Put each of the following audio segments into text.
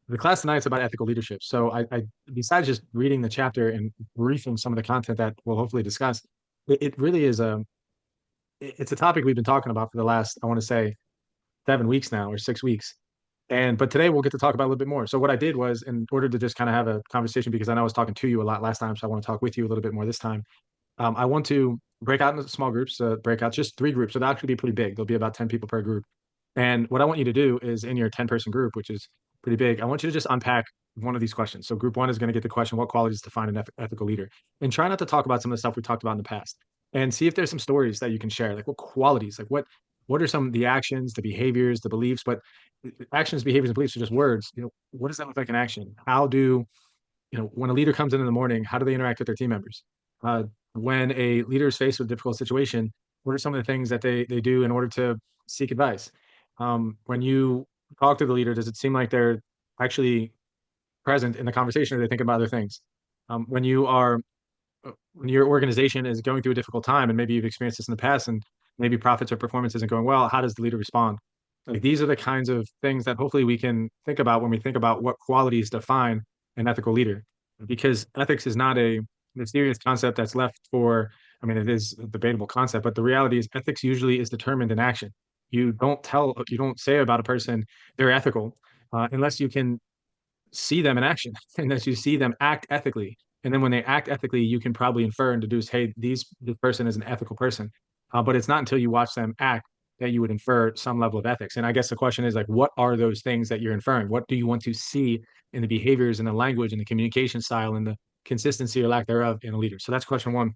The class tonight is about ethical leadership. So I besides just reading the chapter and briefing some of the content that we'll hopefully discuss, it really is it's a topic we've been talking about for the last, I want to say, 7 weeks now or 6 weeks. But today we'll get to talk about it a little bit more. So what I did was, in order to just kind of have a conversation, because I know I was talking to you a lot last time, so I want to talk with you a little bit more this time. I want to break out into small groups, breakouts, just 3 groups. So they'll actually be pretty big. There'll be about 10 people per group. And what I want you to do is, in your 10-person group, which is pretty big, I want you to just unpack one of these questions. So group one is going to get the question, what qualities define an ethical leader? And try not to talk about some of the stuff we talked about in the past. And see if there's some stories that you can share. Like what qualities, like what are some of the actions, the behaviors, the beliefs, but actions, behaviors, and beliefs are just words. What does that look like in action? How do, when a leader comes in the morning, how do they interact with their team members? Uh, when a leader is faced with a difficult situation, what are some of the things that they do in order to seek advice? When you talk to the leader, does it seem like they're actually present in the conversation, or they think about other things? When when your organization is going through a difficult time, and maybe you've experienced this in the past, and maybe profits or performance isn't going well, how does the leader respond? Like these are the kinds of things that hopefully we can think about when we think about what qualities define an ethical leader. Because ethics is not a mysterious concept that's left for, I mean, it is a debatable concept, but the reality is ethics usually is determined in action. You don't say about a person they're ethical unless you can see them in action, unless you see them act ethically. And then when they act ethically, you can probably infer and deduce, hey, this person is an ethical person. But it's not until you watch them act that you would infer some level of ethics. And I guess the question is like, what are those things that you're inferring? What do you want to see in the behaviors and the language and the communication style and the consistency or lack thereof in a leader? So that's question one.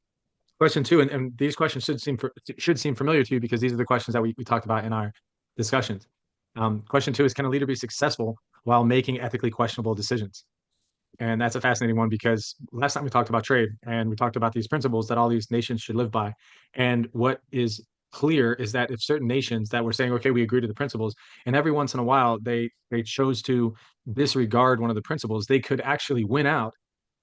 Question two, and these questions should seem familiar to you because these are the questions that we talked about in our discussions. Question two is, can a leader be successful while making ethically questionable decisions? And that's a fascinating one because last time we talked about trade and we talked about these principles that all these nations should live by. And what is clear is that if certain nations that were saying, okay, we agree to the principles, and every once in a while they chose to disregard one of the principles, they could actually win out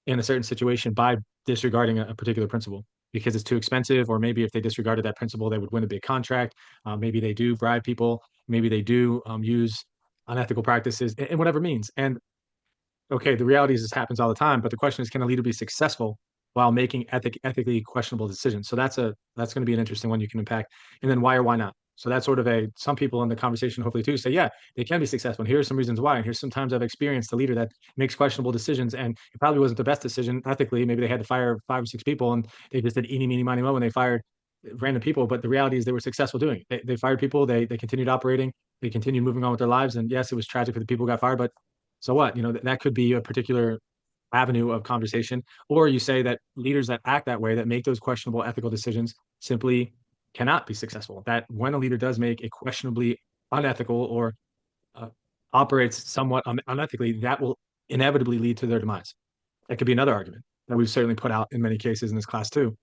in a certain situation by disregarding a particular principle because it's too expensive, or maybe if they disregarded that principle, they would win a big contract. Maybe they do bribe people, maybe they do use unethical practices in whatever means. And okay, the reality is this happens all the time, but the question is, can a leader be successful while making ethically questionable decisions? So that's going to be an interesting one you can unpack. And then why or why not? So that's sort of some people in the conversation hopefully too say, yeah, they can be successful. And here's some reasons why. And here's sometimes I've experienced a leader that makes questionable decisions, and it probably wasn't the best decision ethically. Maybe they had to fire 5 or 6 people, and they just did eeny, meeny, miny, mo, when they fired random people. But the reality is they were successful doing it. They fired people. They continued operating. They continued moving on with their lives. And yes, it was tragic for the people who got fired, but so what? That could be a particular avenue of conversation. Or you say that leaders that act that way, that make those questionable ethical decisions, simply cannot be successful. That when a leader does make a questionably unethical or uh, operates somewhat unethically, that will inevitably lead to their demise. That could be another argument that we've certainly put out in many cases in this class too.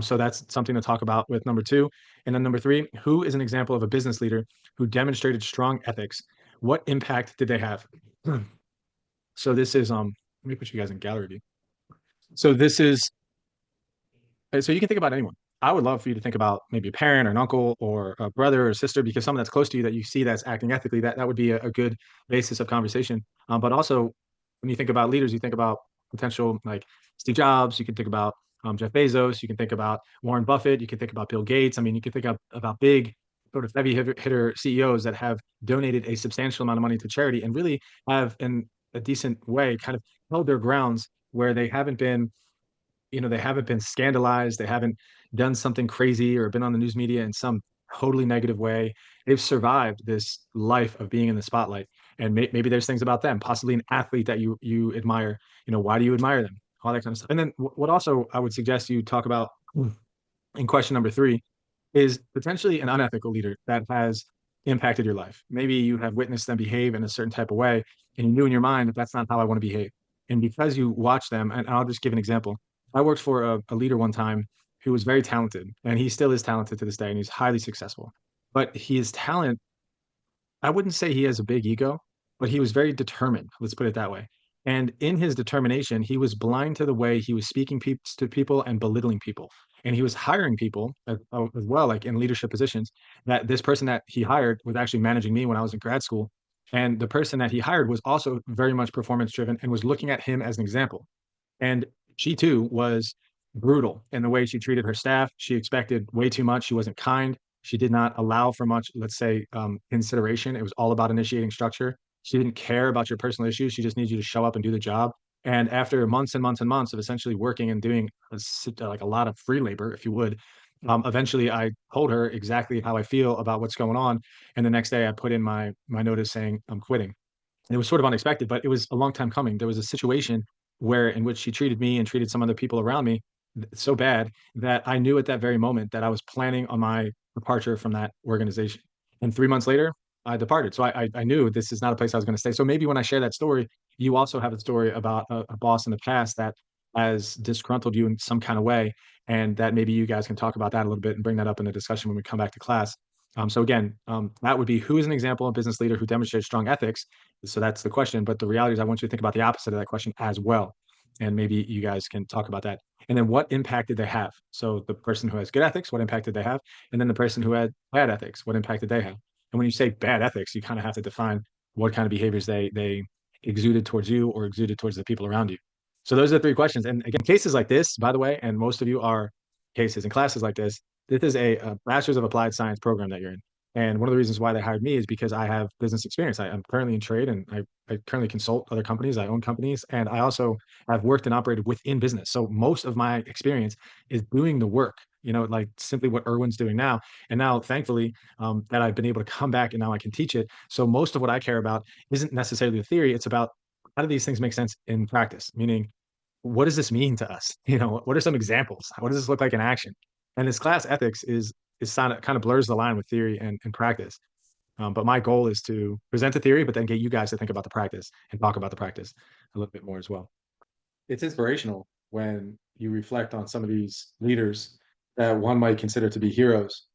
So that's something to talk about with number two. And then number three, who is an example of a business leader who demonstrated strong ethics? What impact did they have? So this is let me put you guys in gallery view. So this is so you can think about anyone. I would love for you to think about maybe a parent or an uncle or a brother or sister, because someone that's close to you that you see that's acting ethically, that would be a good basis of conversation. But also when you think about leaders, you think about potential like Steve Jobs, you can think about Jeff Bezos, you can think about Warren Buffett, you can think about Bill Gates. I mean, you can think about big sort of heavy hitter CEOs that have donated a substantial amount of money to charity and really have in a decent way kind of held their grounds where they haven't been scandalized, they haven't done something crazy or been on the news media in some totally negative way. They've survived this life of being in the spotlight, and maybe there's things about them, possibly an athlete that you admire. Why do you admire them? All that kind of stuff. And then what also I would suggest you talk about in question number three is potentially an unethical leader that has impacted your life. Maybe you have witnessed them behave in a certain type of way, and you knew in your mind that that's not how I want to behave. And because you watch them, and I'll just give an example. I worked for a leader one time who was very talented, and he still is talented to this day, and he's highly successful. But his talent, I wouldn't say he has a big ego, but he was very determined. Let's put it that way. And in his determination, he was blind to the way he was speaking to people and belittling people. And he was hiring people as well, like in leadership positions. That this person that he hired was actually managing me when I was in grad school. And the person that he hired was also very much performance driven and was looking at him as an example. And she too was brutal in the way she treated her staff. She expected way too much. She wasn't kind. She did not allow for much, let's say, consideration. It was all about initiating structure. She didn't care about your personal issues. She just needs you to show up and do the job. And after months and months and months of essentially working and doing like a lot of free labor, if you would, eventually I told her exactly how I feel about what's going on. And the next day I put in my notice saying I'm quitting. And it was sort of unexpected, but it was a long time coming. There was a situation where in which she treated me and treated some other people around me so bad that I knew at that very moment that I was planning on my departure from that organization. And 3 months later, I departed. So I knew this is not a place I was going to stay. So maybe when I share that story, you also have a story about a boss in the past that has disgruntled you in some kind of way, and that maybe you guys can talk about that a little bit and bring that up in the discussion when we come back to class. So again, that would be who is an example of business leader who demonstrates strong ethics. So that's the question. But the reality is, I want you to think about the opposite of that question as well. And maybe you guys can talk about that. And then what impact did they have? So the person who has good ethics, what impact did they have? And then the person who had bad ethics, what impact did they have? And when you say bad ethics, you kind of have to define what kind of behaviors they exuded towards you or exuded towards the people around you. So those are the three questions. And again, cases like this, by the way, and most of you are cases and classes like this is a bachelor's of applied science program that you're in. And one of the reasons why they hired me is because I have business experience. I'm currently in trade and I currently consult other companies. I own companies and I also have worked and operated within business. So most of my experience is doing the work, like simply what Erwin's doing now. And now, thankfully, that I've been able to come back and now I can teach it. So most of what I care about isn't necessarily the theory. It's about how do these things make sense in practice? Meaning, what does this mean to us? What are some examples? What does this look like in action? And this class ethics is kind of blurs the line with theory and practice. But my goal is to present the theory, but then get you guys to think about the practice and talk about the practice a little bit more as well. It's inspirational when you reflect on some of these leaders that one might consider to be heroes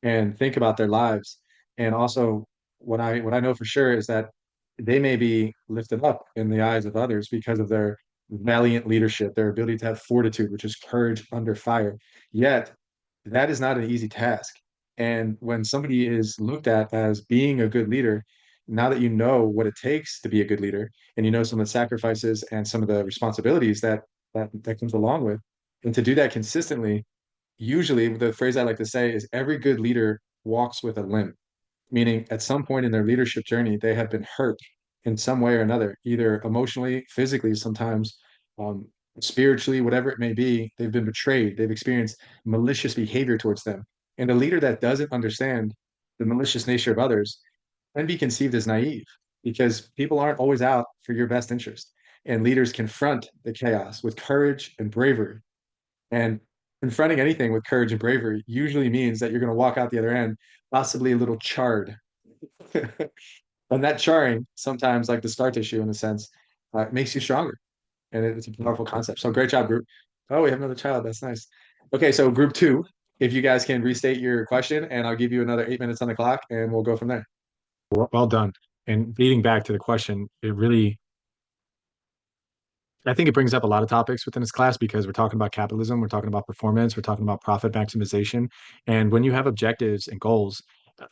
and think about their lives. And also, what I know for sure is that they may be lifted up in the eyes of others because of their valiant leadership, their ability to have fortitude, which is courage under fire. Yet, that is not an easy task. And when somebody is looked at as being a good leader, now that you know what it takes to be a good leader, and you know some of the sacrifices and some of the responsibilities that comes along with, and to do that consistently, usually the phrase I like to say is every good leader walks with a limp, meaning at some point in their leadership journey, they have been hurt in some way or another, either emotionally, physically, sometimes um, spiritually, whatever it may be. They've been betrayed. They've experienced malicious behavior towards them. And a leader that doesn't understand the malicious nature of others can be conceived as naive because people aren't always out for your best interest. And leaders confront the chaos with courage and bravery. And confronting anything with courage and bravery usually means that you're going to walk out the other end, possibly a little charred. And that charring, sometimes like the scar tissue in a sense, makes you stronger. And it's a powerful concept. So great job, group. Oh, we have another child. That's nice. Okay, so group two, if you guys can restate your question, and I'll give you another 8 minutes on the clock, and we'll go from there. Well done. And leading back to the question, I think it brings up a lot of topics within this class because we're talking about capitalism, we're talking about performance, we're talking about profit maximization. And when you have objectives and goals,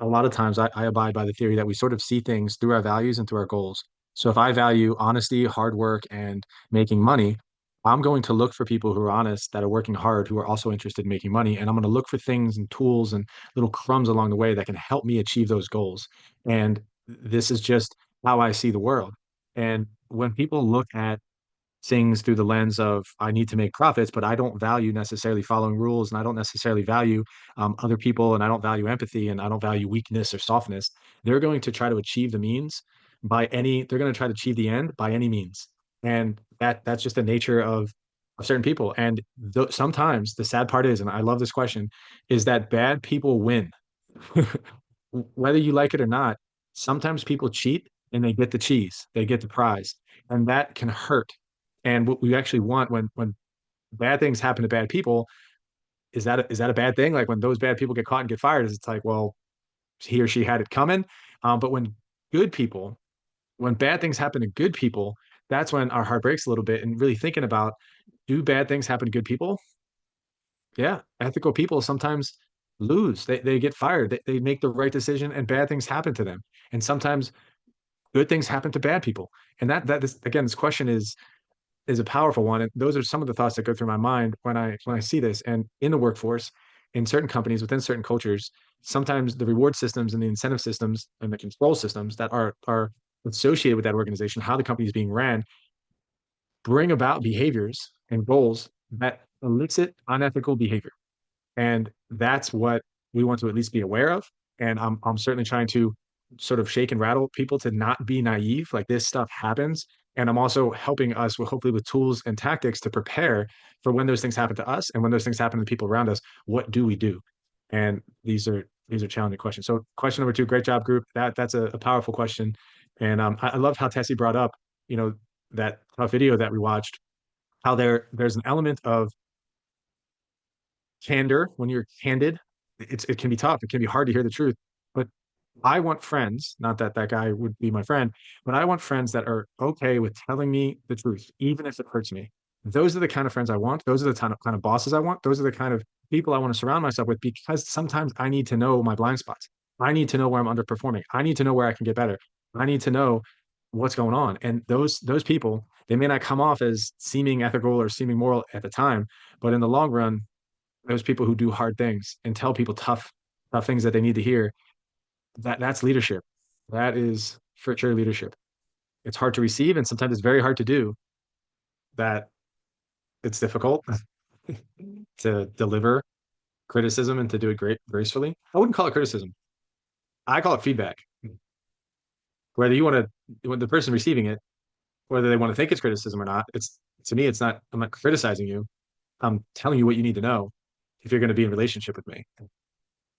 a lot of times I abide by the theory that we sort of see things through our values and through our goals. So if I value honesty, hard work, and making money, I'm going to look for people who are honest, that are working hard, who are also interested in making money. And I'm going to look for things and tools and little crumbs along the way that can help me achieve those goals. And this is just how I see the world. And when people look at things through the lens of I need to make profits, but I don't value necessarily following rules, and I don't necessarily value other people, and I don't value empathy, and I don't value weakness or softness. They're going to try to achieve the means they're going to try to achieve the end by any means, and that's just the nature of certain people. And sometimes the sad part is, and I love this question, is that bad people win, whether you like it or not. Sometimes people cheat and they get the cheese, they get the prize, and that can hurt. And what we actually want when bad things happen to bad people, is that a bad thing? Like when those bad people get caught and get fired, is it's like, well, he or she had it coming. But good people, when bad things happen to good people, that's when our heart breaks a little bit. And really thinking about, do bad things happen to good people? Yeah, ethical people sometimes lose. They get fired. They make the right decision, and bad things happen to them. And sometimes good things happen to bad people. And that is, again, this question is a powerful one. And those are some of the thoughts that go through my mind when I see this. And in the workforce, in certain companies, within certain cultures, sometimes the reward systems and the incentive systems and the control systems that are associated with that organization, how the company is being ran, bring about behaviors and goals that elicit unethical behavior. And that's what we want to at least be aware of. And I'm certainly trying to sort of shake and rattle people to not be naive. Like this stuff happens. And I'm also helping us with hopefully with tools and tactics to prepare for when those things happen to us and when those things happen to the people around us. What do we do? And these are challenging questions. So question number two, great job, group. That's a powerful question. And I love how Tessie brought up, you know, that tough video that we watched, how there's an element of candor. When you're candid, it can be tough. It can be hard to hear the truth. But I want friends, not that that guy would be my friend, but I want friends that are okay with telling me the truth, even if it hurts me. Those are the kind of friends I want. Those are the kind of bosses I want. Those are the kind of people I want to surround myself with because sometimes I need to know my blind spots. I need to know where I'm underperforming. I need to know where I can get better. I need to know what's going on. And those people, they may not come off as seeming ethical or seeming moral at the time, but in the long run, those people who do hard things and tell people tough things that they need to hear, that's leadership. That is for sure leadership. It's hard to receive and sometimes it's very hard to do. That it's difficult to deliver criticism and to do it great gracefully. I wouldn't call it criticism. I call it feedback. Whether you want to, when the person receiving it, whether they want to think it's criticism or not, it's to me, it's not. I'm not criticizing you. I'm telling you what you need to know if you're going to be in relationship with me. It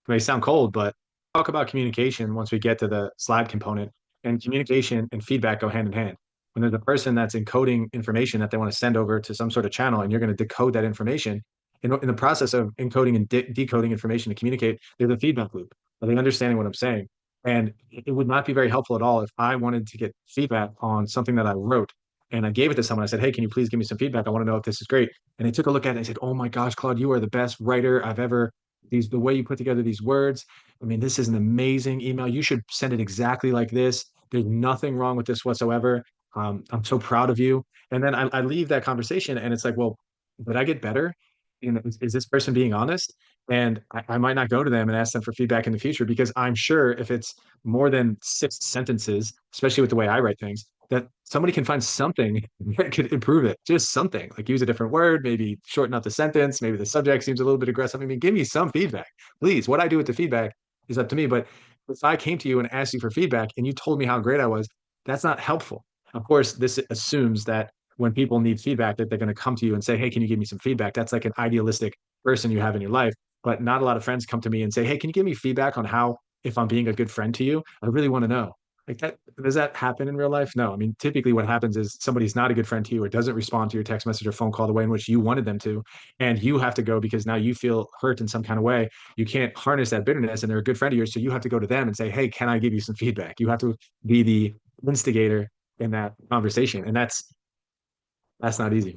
may sound cold, but talk about communication once we get to the slide component. And communication and feedback go hand in hand. When there's a person that's encoding information that they want to send over to some sort of channel, and you're going to decode that information, in the process of encoding and decoding information to communicate, there's a feedback loop. Are they understanding what I'm saying? And it would not be very helpful at all if I wanted to get feedback on something that I wrote and I gave it to someone. I said, "Hey, can you please give me some feedback? I want to know if this is great." And they took a look at it and said, "Oh my gosh, Claude, you are the best writer I've ever the way you put together these words. I mean, this is an amazing email. You should send it exactly like this. There's nothing wrong with this whatsoever. I'm so proud of you." And then I leave that conversation and it's like, well, did I get better? Is this person being honest? And I might not go to them and ask them for feedback in the future because I'm sure if it's more than 6 sentences, especially with the way I write things, that somebody can find something that could improve it. Just something like use a different word, maybe shorten up the sentence, maybe the subject seems a little bit aggressive. I mean, give me some feedback, please. What I do with the feedback is up to me. But if I came to you and asked you for feedback and you told me how great I was, that's not helpful. Of course, this assumes that when people need feedback, that they're going to come to you and say, "Hey, can you give me some feedback?" That's like an idealistic person you have in your life. But not a lot of friends come to me and say, "Hey, can you give me feedback on how, if I'm being a good friend to you? I really want to know." Like that, does that happen in real life? No. I mean, typically what happens is somebody's not a good friend to you or doesn't respond to your text message or phone call the way in which you wanted them to. And you have to go because now you feel hurt in some kind of way. You can't harness that bitterness and they're a good friend of yours. So you have to go to them and say, "Hey, can I give you some feedback?" You have to be the instigator in that conversation. And that's not easy.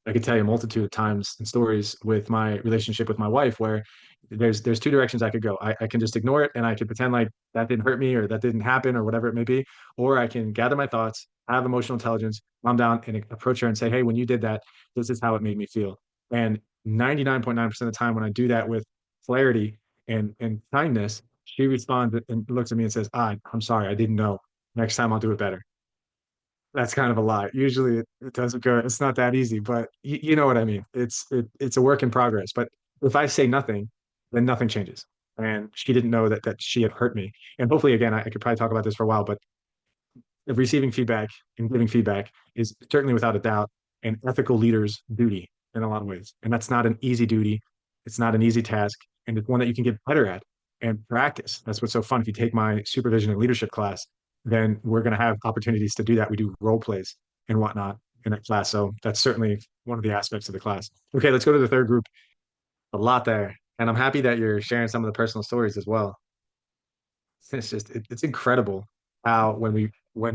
I could tell you a multitude of times and stories with my relationship with my wife where there's two directions I could go. I can just ignore it and I could pretend like that didn't hurt me or that didn't happen or whatever it may be. Or I can gather my thoughts, have emotional intelligence, calm down and approach her and say, "Hey, when you did that, this is how it made me feel." And 99.9% of the time when I do that with clarity and kindness, she responds and looks at me and says, I'm sorry, I didn't know. Next time I'll do it better." That's kind of a lie. Usually it doesn't go, it's not that easy, but you know what I mean. It's a work in progress. But if I say nothing, then nothing changes. And she didn't know that she had hurt me. And hopefully, again, I could probably talk about this for a while, but receiving feedback and giving feedback is certainly without a doubt an ethical leader's duty in a lot of ways. And that's not an easy duty. It's not an easy task. And it's one that you can get better at and practice. That's what's so fun. If you take my supervision and leadership class, then we're going to have opportunities to do that. We do role plays and whatnot in that class. So that's certainly one of the aspects of the class. Okay, let's go to the third group. A lot there. And I'm happy that you're sharing some of the personal stories as well. It's incredible how when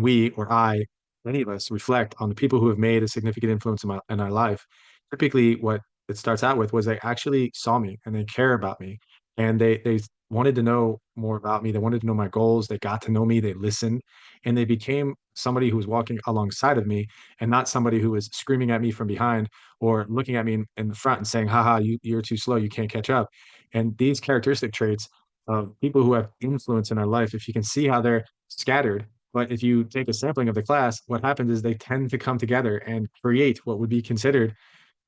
we or I, any of us reflect on the people who have made a significant influence in our life, typically what it starts out with was they actually saw me and they care about me and they wanted to know more about me. They wanted to know my goals. They got to know me. They listened, and they became somebody who was walking alongside of me, and not somebody who was screaming at me from behind or looking at me in the front and saying, "Haha, you're too slow. You can't catch up." And these characteristic traits of people who have influence in our life, if you can see how they're scattered, but if you take a sampling of the class, what happens is they tend to come together and create what would be considered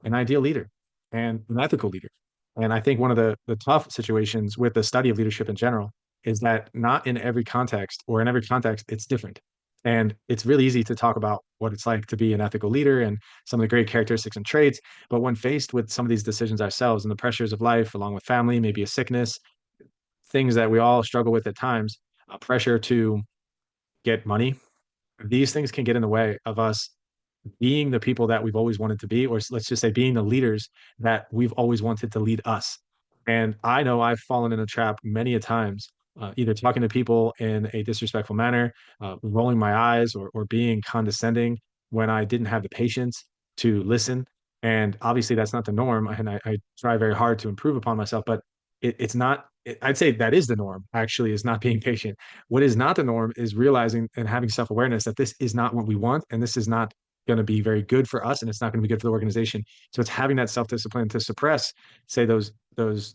an ideal leader and an ethical leader. And I think one of the tough situations with the study of leadership in general is that not in every context, or in every context, it's different. And it's really easy to talk about what it's like to be an ethical leader and some of the great characteristics and traits. But when faced with some of these decisions ourselves and the pressures of life, along with family, maybe a sickness, things that we all struggle with at times, pressure to get money, these things can get in the way of us being the people that we've always wanted to be, or let's just say being the leaders that we've always wanted to lead us. And I know I've fallen in a trap many a times, either talking to people in a disrespectful manner, rolling my eyes, or being condescending when I didn't have the patience to listen. And obviously, that's not the norm. And I try very hard to improve upon myself, but it's not. I'd say that is the norm, actually, is not being patient. What is not the norm is realizing and having self awareness that this is not what we want. And this is not going to be very good for us, and it's not going to be good for the organization. So it's having that self-discipline to suppress, say, those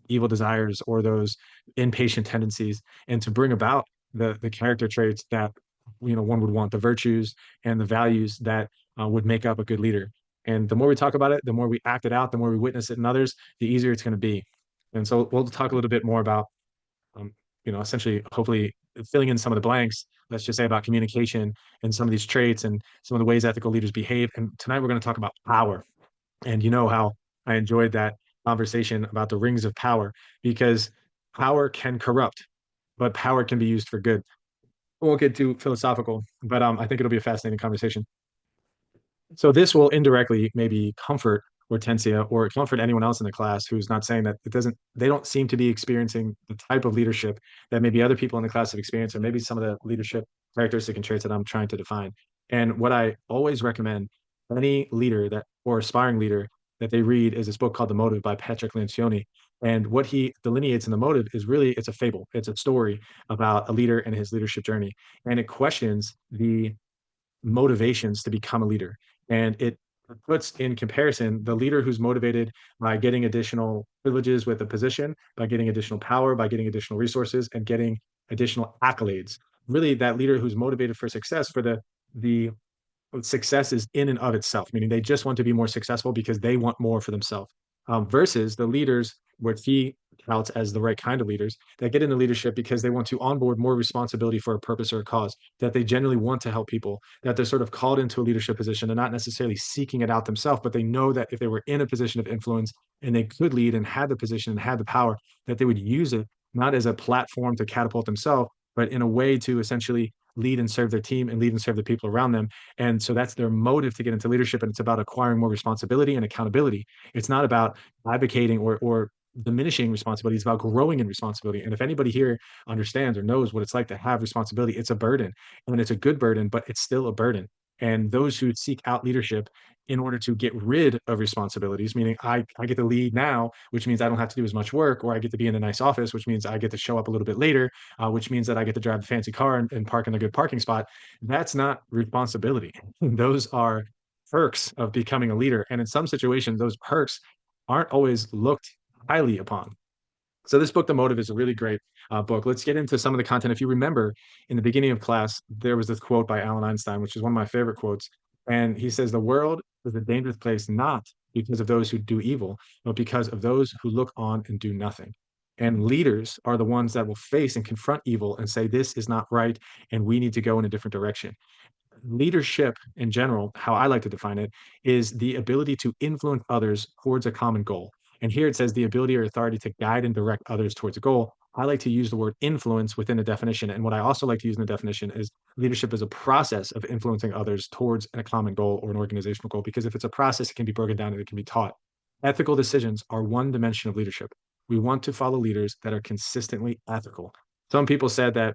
evil desires or those impatient tendencies, and to bring about the character traits that one would want, the virtues and the values that would make up a good leader. And the more we talk about it, the more we act it out, the more we witness it in others, the easier it's going to be. And so we'll talk a little bit more about um, essentially, hopefully filling in some of the blanks, let's just say about communication and some of these traits and some of the ways ethical leaders behave. And tonight we're going to talk about power. And you know how I enjoyed that conversation about the rings of power, because power can corrupt, but power can be used for good. We won't get too philosophical, but I think it'll be a fascinating conversation. So this will indirectly maybe comfort Hortensia or comfort anyone else in the class who's not saying that they don't seem to be experiencing the type of leadership that maybe other people in the class have experienced, or maybe some of the leadership characteristic and traits that I'm trying to define. And what I always recommend any leader that or aspiring leader that they read is this book called The Motive by Patrick Lencioni. And what he delineates in The Motive is really, it's a fable. It's a story about a leader and his leadership journey. And it questions the motivations to become a leader. And it puts in comparison the leader who's motivated by getting additional privileges with a position, by getting additional power, by getting additional resources, and getting additional accolades. Really, that leader who's motivated for success, for the success is in and of itself, meaning they just want to be more successful because they want more for themselves. Versus the leaders, what he touts as the right kind of leaders, that get into leadership because they want to onboard more responsibility for a purpose or a cause, that they genuinely want to help people, that they're sort of called into a leadership position and not necessarily seeking it out themselves, but they know that if they were in a position of influence and they could lead and had the position and had the power, that they would use it not as a platform to catapult themselves, but in a way to essentially lead and serve their team and lead and serve the people around them. And so that's their motive to get into leadership. And it's about acquiring more responsibility and accountability. It's not about advocating or diminishing responsibility. It's about growing in responsibility. And if anybody here understands or knows what it's like to have responsibility, it's a burden, and it's a good burden, but it's still a burden. And those who seek out leadership in order to get rid of responsibilities, meaning I get to lead now, which means I don't have to do as much work, or I get to be in a nice office, which means I get to show up a little bit later, which means that I get to drive a fancy car and park in a good parking spot. That's not responsibility. Those are perks of becoming a leader. And in some situations, those perks aren't always looked highly upon. So this book, The Motive, is a really great book. Let's get into some of the content. If you remember, in the beginning of class, there was this quote by Alan Einstein, which is one of my favorite quotes. And he says, "The world is a dangerous place not because of those who do evil, but because of those who look on and do nothing." And leaders are the ones that will face and confront evil and say, "This is not right, and we need to go in a different direction." Leadership in general, how I like to define it, is the ability to influence others towards a common goal. And here it says the ability or authority to guide and direct others towards a goal. I like to use the word influence within a definition. And what I also like to use in the definition is leadership is a process of influencing others towards a common goal or an organizational goal. Because if it's a process, it can be broken down and it can be taught. Ethical decisions are one dimension of leadership. We want to follow leaders that are consistently ethical. Some people said that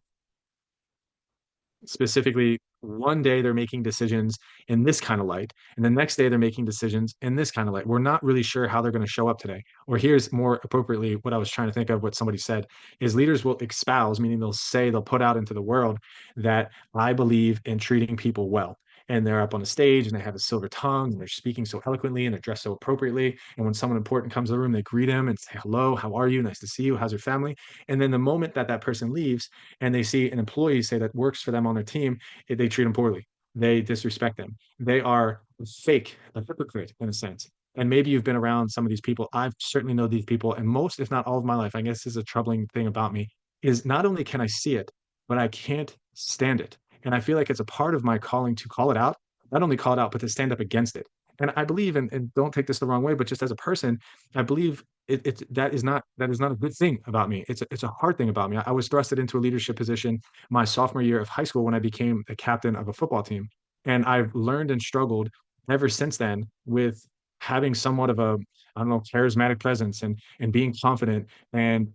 specifically one day they're making decisions in this kind of light, and the next day they're making decisions in this kind of light. We're not really sure how they're going to show up today. Or here's more appropriately what I was trying to think of, what somebody said is leaders will espouse, meaning they'll put out into the world that I believe in treating people well. And they're up on the stage and they have a silver tongue and they're speaking so eloquently and they're dressed so appropriately. And when someone important comes to the room, they greet him and say, hello, how are you? Nice to see you. How's your family? And then the moment that that person leaves, and they see an employee say that works for them on their team, they treat them poorly. They disrespect them. They are fake, a hypocrite in a sense. And maybe you've been around some of these people. I've certainly know these people, and most, if not all of my life, I guess is a troubling thing about me, is not only can I see it, but I can't stand it. And I feel like it's a part of my calling to call it out, not only call it out, but to stand up against it. And I believe, and don't take this the wrong way, but just as a person, I believe it's that is not a good thing about me. It's a hard thing about me. I was thrusted into a leadership position my sophomore year of high school when I became the captain of a football team, and I've learned and struggled ever since then with having somewhat of a, I don't know, charismatic presence and being confident and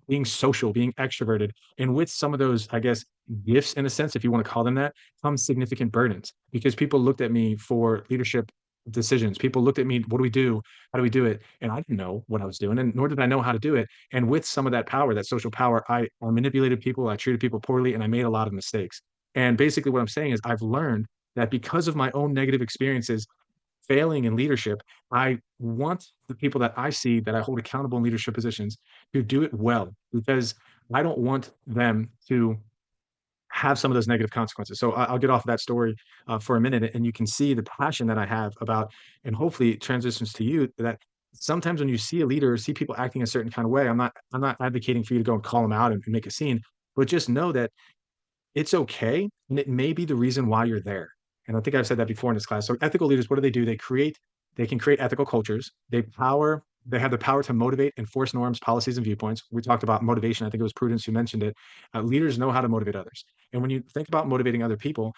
being social, being extroverted, and with some of those, I guess, gifts in a sense, if you want to call them that, come significant burdens because people looked at me for leadership decisions. People looked at me, what do we do? How do we do it? And I didn't know what I was doing, and nor did I know how to do it. And with some of that power, that social power, I manipulated people, I treated people poorly, and I made a lot of mistakes. And basically, what I'm saying is, I've learned that because of my own negative experiences failing in leadership, I want the people that I see that I hold accountable in leadership positions to do it well because I don't want them to have some of those negative consequences. So I'll get off of that story for a minute, and you can see the passion that I have about, and hopefully it transitions to you that sometimes when you see a leader or see people acting a certain kind of way, I'm not advocating for you to go and call them out and make a scene, but just know that it's okay, and it may be the reason why you're there. And I think I've said that before in this class. So ethical leaders, what do? They can create ethical cultures. They have the power to motivate, enforce norms, policies, and viewpoints. We talked about motivation. I think it was Prudence who mentioned it. Leaders know how to motivate others. And when you think about motivating other people,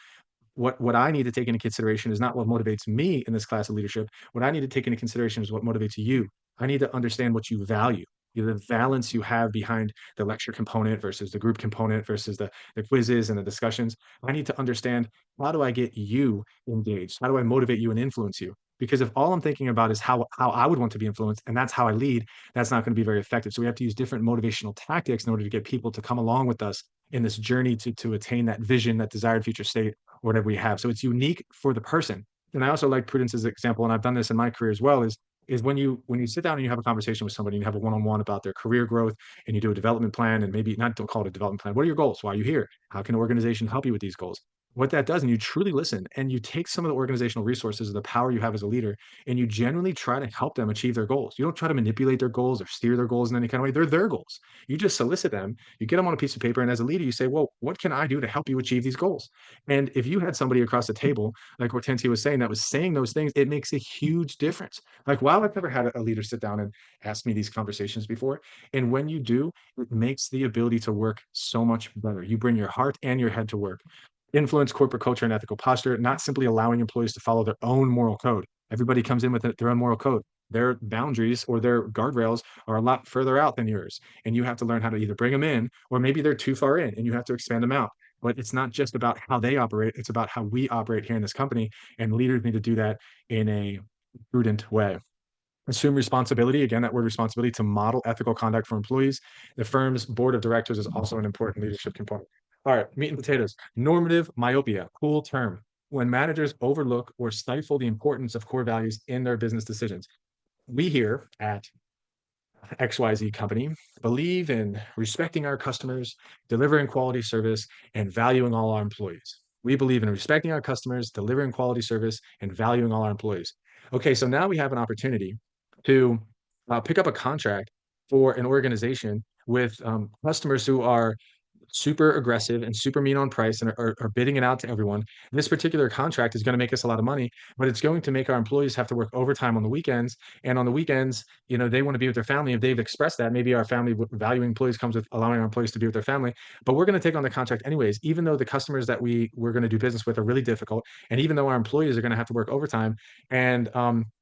what I need to take into consideration is not what motivates me in this class of leadership. What I need to take into consideration is what motivates you. I need to understand what you value, the balance you have behind the lecture component versus the group component versus the quizzes and the discussions. I need to understand, how do I get you engaged? How do I motivate you and influence you? Because if all I'm thinking about is how I would want to be influenced and that's how I lead, that's not going to be very effective. So we have to use different motivational tactics in order to get people to come along with us in this journey to attain that vision, that desired future state, or whatever we have. So it's unique for the person. And I also like Prudence's example, and I've done this in my career as well, is when you sit down and you have a conversation with somebody and you have a one-on-one about their career growth and you do a development plan, and maybe not, don't call it a development plan. What are your goals? Why are you here? How can an organization help you with these goals? What that does, and you truly listen and you take some of the organizational resources of the power you have as a leader, and you generally try to help them achieve their goals. You don't try to manipulate their goals or steer their goals in any kind of way. They're their goals. You just solicit them, you get them on a piece of paper, and as a leader, you say, well, what can I do to help you achieve these goals? And if you had somebody across the table, like Hortensia was saying, that was saying those things, it makes a huge difference. Like, wow, I've never had a leader sit down and ask me these conversations before. And when you do, it makes the ability to work so much better. You bring your heart and your head to work. Influence corporate culture and ethical posture, not simply allowing employees to follow their own moral code. Everybody comes in with their own moral code. Their boundaries or their guardrails are a lot further out than yours. And you have to learn how to either bring them in, or maybe they're too far in and you have to expand them out. But it's not just about how they operate, it's about how we operate here in this company. And leaders need to do that in a prudent way. Assume responsibility, again, that word responsibility, to model ethical conduct for employees. The firm's board of directors is also an important leadership component. All right, meat and potatoes. Normative myopia, cool term. When managers overlook or stifle the importance of core values in their business decisions. We here at XYZ company believe in respecting our customers, delivering quality service, and valuing all our employees. We believe in respecting our customers, delivering quality service, and valuing all our employees. Okay, so now we have an opportunity to pick up a contract for an organization with customers who are super aggressive and super mean on price and are bidding it out to everyone. This particular contract is going to make us a lot of money, but it's going to make our employees have to work overtime on the weekends. And on the weekends, they want to be with their family. If they've expressed that, maybe our family valuing employees comes with allowing our employees to be with their family. But we're going to take on the contract anyways, even though the customers that we're going to do business with are really difficult, and even though our employees are going to have to work overtime. And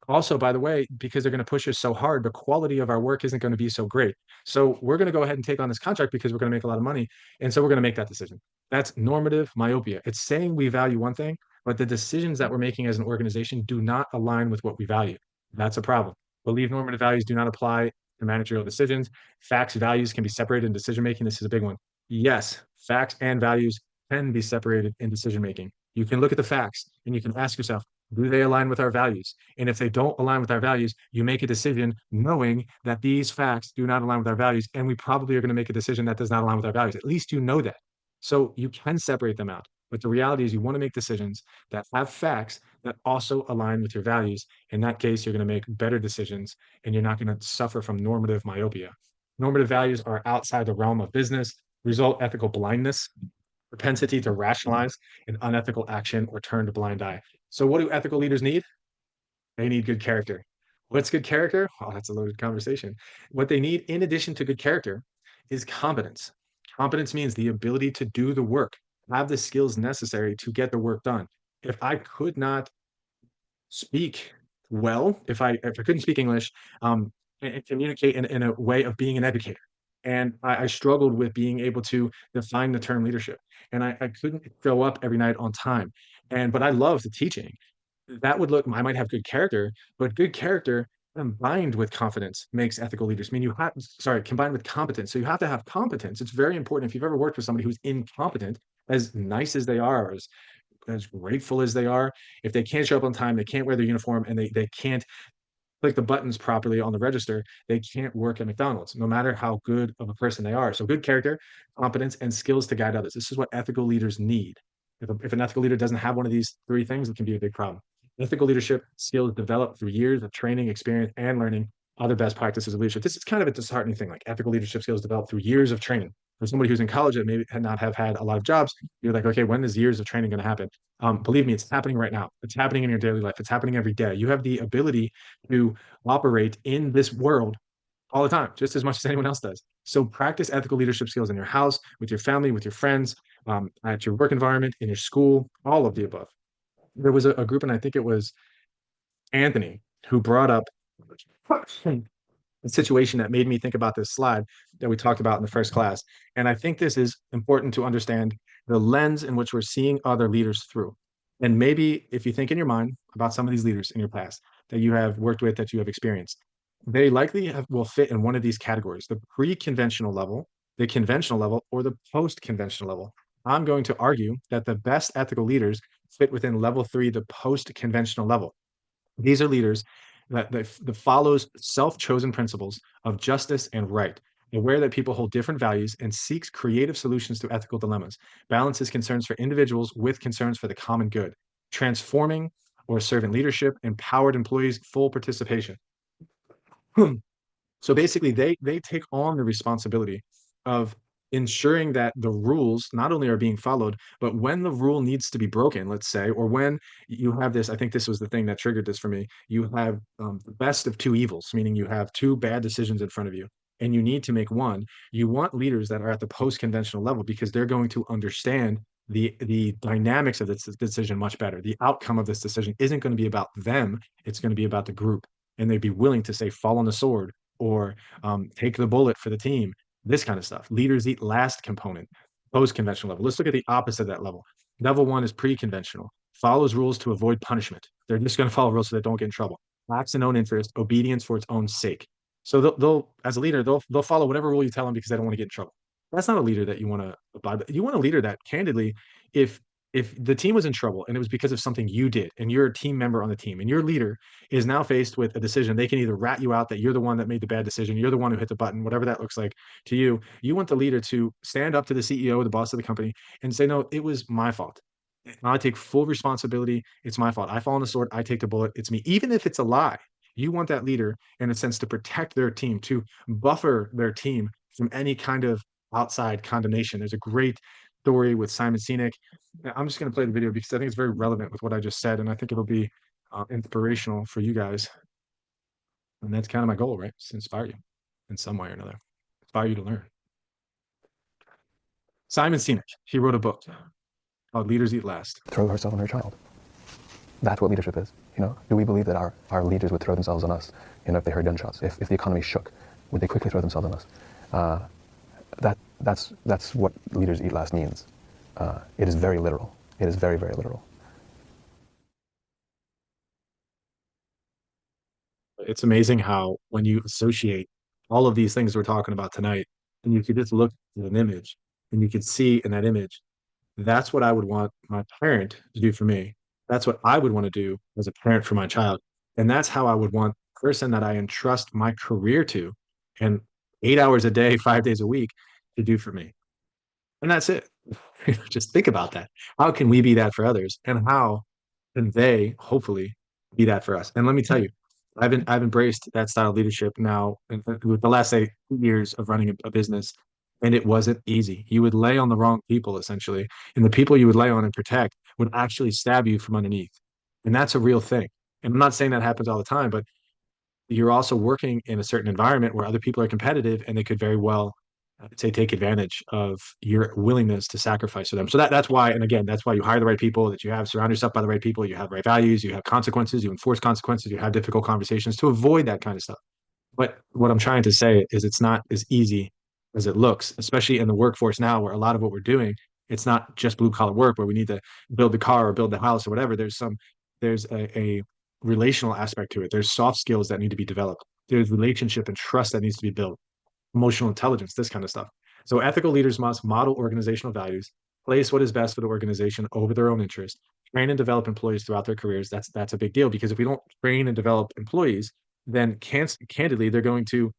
Also, by the way, because they're going to push us so hard, the quality of our work isn't going to be so great. So we're going to go ahead and take on this contract because we're going to make a lot of money. And so we're going to make that decision. That's normative myopia. It's saying we value one thing, but the decisions that we're making as an organization do not align with what we value. That's a problem. Believe normative values do not apply to managerial decisions. Facts, values can be separated in decision making. This is a big one. Yes, facts and values can be separated in decision making. You can look at the facts and you can ask yourself, do they align with our values? And if they don't align with our values, you make a decision knowing that these facts do not align with our values. And we probably are going to make a decision that does not align with our values. At least you know that. So you can separate them out. But the reality is, you want to make decisions that have facts that also align with your values. In that case, you're going to make better decisions and you're not going to suffer from normative myopia. Normative values are outside the realm of business, result ethical blindness, propensity to rationalize an unethical action or turn a blind eye. So, what do ethical leaders need? They need good character. What's good character? Oh, that's a loaded conversation. What they need, in addition to good character, is competence. Competence means the ability to do the work, have the skills necessary to get the work done. If I could not speak well, if I couldn't speak English, and communicate in a way of being an educator. And I struggled with being able to define the term leadership. And I couldn't show up every night on time. But I loved the teaching. That would look, I might have good character, but good character combined with confidence makes ethical leaders. I mean, you have, sorry, combined with competence. So you have to have competence. It's very important. If you've ever worked with somebody who's incompetent, as nice as they are, as grateful as they are, if they can't show up on time, they can't wear their uniform, and they can't click the buttons properly on the register, they can't work at McDonald's, no matter how good of a person they are. So good character, competence, and skills to guide others. This is what ethical leaders need. If an ethical leader doesn't have one of these three things, it can be a big problem. Ethical leadership skills developed through years of training, experience, and learning other best practices of leadership. This is kind of a disheartening thing. Like ethical leadership skills developed through years of training. For somebody who's in college that maybe had not have had a lot of jobs, you're like, okay, when is years of training going to happen? Believe me, it's happening right now. It's happening in your daily life. It's happening every day. You have the ability to operate in this world all the time, just as much as anyone else does. So practice ethical leadership skills in your house, with your family, with your friends, at your work environment, in your school, all of the above. There was a group, and I think it was Anthony, who brought up a situation that made me think about this slide that we talked about in the first class. And I think this is important to understand the lens in which we're seeing other leaders through. And maybe if you think in your mind about some of these leaders in your past that you have worked with, that you have experienced, they likely will fit in one of these categories: the pre-conventional level, the conventional level, or the post-conventional level. I'm going to argue that the best ethical leaders fit within level three, the post-conventional level. These are leaders that follows self-chosen principles of justice and right, aware that people hold different values and seeks creative solutions to ethical dilemmas, balances concerns for individuals with concerns for the common good, transforming or servant leadership, empowered employees, full participation. So basically, they take on the responsibility of ensuring that the rules not only are being followed, but when the rule needs to be broken, let's say, or when you have this, I think this was the thing that triggered this for me. You have the best of two evils, meaning you have two bad decisions in front of you, and you need to make one. You want leaders that are at the post-conventional level because they're going to understand the dynamics of this decision much better. The outcome of this decision isn't going to be about them; it's going to be about the group, and they'd be willing to say, "Fall on the sword," or take the bullet for the team, this kind of stuff. Leaders eat last component, post conventional level. Let's look at the opposite of that level. Level one is pre conventional, follows rules to avoid punishment. They're just going to follow rules so they don't get in trouble. Acts in own interest, obedience for its own sake. So as a leader, they'll follow whatever rule you tell them because they don't want to get in trouble. That's not a leader that you want to abide by. You want a leader that, candidly, if if the team was in trouble and it was because of something you did and you're a team member on the team and your leader is now faced with a decision, they can either rat you out that you're the one that made the bad decision, you're the one who hit the button, whatever that looks like to you. You want the leader to stand up to the CEO, the boss of the company, and say, no, it was my fault. I take full responsibility. It's my fault. I fall on the sword. I take the bullet. It's me. Even if it's a lie, you want that leader, in a sense, to protect their team, to buffer their team from any kind of outside condemnation. There's a great story with Simon Sinek. I'm just going to play the video because I think it's very relevant with what I just said, and I think it'll be inspirational for you guys. And that's kind of my goal, right? Is to inspire you in some way or another, inspire you to learn. Simon Sinek, he wrote a book called Leaders Eat Last. Throw herself on her child. That's what leadership is. Do we believe that our leaders would throw themselves on us, if they heard gunshots? If the economy shook, would they quickly throw themselves on us? That's what leaders eat last means. It is very literal. It is very, very literal. It's amazing how when you associate all of these things we're talking about tonight, and you could just look at an image and you could see in that image, that's what I would want my parent to do for me. That's what I would want to do as a parent for my child. And that's how I would want the person that I entrust my career to and 8 hours a day, 5 days a week to do for me. And that's it. Just think about that. How can we be that for others? And how can they hopefully be that for us? And let me tell you, I've embraced that style of leadership now with the last 8 years of running a business, and it wasn't easy. You would lay on the wrong people essentially, and the people you would lay on and protect would actually stab you from underneath. And that's a real thing. And I'm not saying that happens all the time, but you're also working in a certain environment where other people are competitive and they could very well say take advantage of your willingness to sacrifice for them. So that's why, and again, that's why you hire the right people, that you have surround yourself by the right people, you have the right values, you have consequences, you enforce consequences, you have difficult conversations to avoid that kind of stuff. But what I'm trying to say is it's not as easy as it looks, especially in the workforce now where a lot of what we're doing, it's not just blue collar work where we need to build the car or build the house or whatever. There's a relational aspect to it. There's soft skills that need to be developed. There's relationship and trust that needs to be built, emotional intelligence, this kind of stuff. So ethical leaders must model organizational values, place what is best for the organization over their own interest, train and develop employees throughout their careers. That's a big deal because if we don't train and develop employees, then candidly they're going to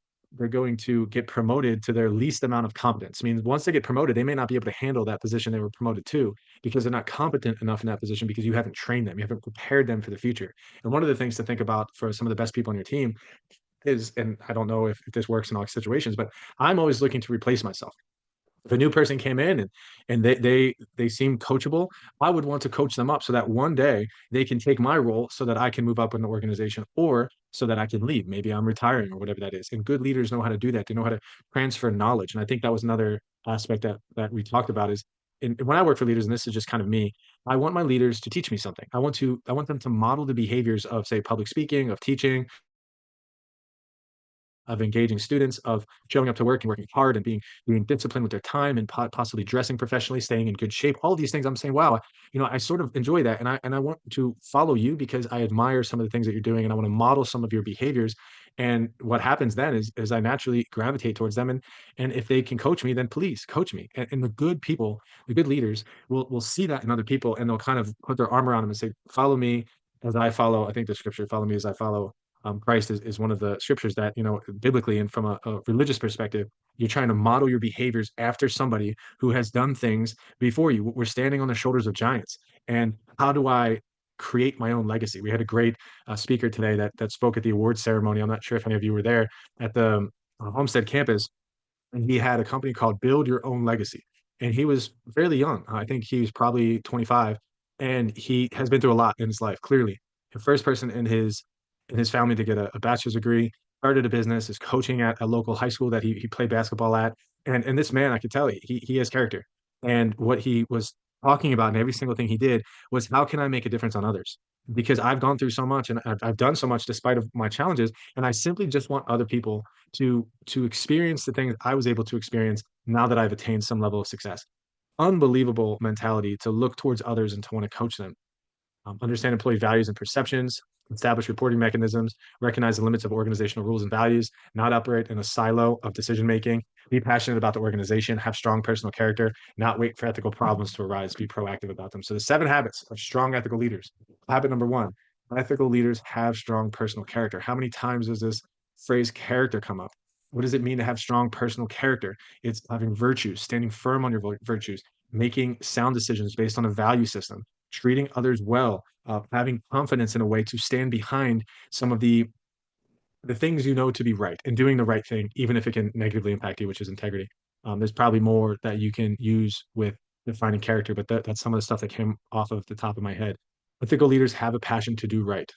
get promoted to their least amount of competence. I mean, once they get promoted, they may not be able to handle that position they were promoted to because they're not competent enough in that position because you haven't trained them, you haven't prepared them for the future. And one of the things to think about for some of the best people on your team is, and I don't know if this works in all situations, but I'm always looking to replace myself. If a new person came in and they seem coachable, I would want to coach them up so that one day they can take my role so that I can move up in the organization or so that I can leave. Maybe I'm retiring or whatever that is. And good leaders know how to do that. They know how to transfer knowledge. And I think that was another aspect that we talked about is when I work for leaders, and this is just kind of me, I want my leaders to teach me something. I want them to model the behaviors of, say, public speaking, of teaching, of engaging students, of showing up to work and working hard and being disciplined with their time and possibly dressing professionally, staying in good shape. All these things, I'm saying, wow, I sort of enjoy that, and I want to follow you because I admire some of the things that you're doing, and I want to model some of your behaviors. And what happens then is I naturally gravitate towards them, and if they can coach me, then please coach me. And the good people, the good leaders, will see that in other people, and they'll kind of put their arm around them and say, "Follow me as I follow." I think the scripture, "Follow me as I follow." Christ is one of the scriptures that, biblically and from a religious perspective, you're trying to model your behaviors after somebody who has done things before you. We're standing on the shoulders of giants. And how do I create my own legacy? We had a great speaker today that spoke at the awards ceremony. I'm not sure if any of you were there at the Homestead campus, and he had a company called Build Your Own Legacy. And he was fairly young. I think he was probably 25, and he has been through a lot in his life. Clearly, the first person in his family to get a bachelor's degree, started a business, is coaching at a local high school that he played basketball at. And this man, I could tell he has character. And what he was talking about in every single thing he did was, how can I make a difference on others? Because I've gone through so much and I've done so much despite of my challenges, and I simply just want other people to experience the things I was able to experience now that I've attained some level of success. Unbelievable mentality to look towards others and to want to coach them. Understand employee values and perceptions, establish reporting mechanisms, recognize the limits of organizational rules and values, not operate in a silo of decision making, be passionate about the organization, have strong personal character, not wait for ethical problems to arise, be proactive about them. So the 7 habits of strong ethical leaders. Habit number 1, ethical leaders have strong personal character. How many times does this phrase character come up? What does it mean to have strong personal character? It's having virtues, standing firm on your virtues, making sound decisions based on a value system, treating others well, having confidence in a way to stand behind some of the things to be right, and doing the right thing, even if it can negatively impact you, which is integrity. There's probably more that you can use with defining character, but that's some of the stuff that came off of the top of my head. Ethical leaders have a passion to do right.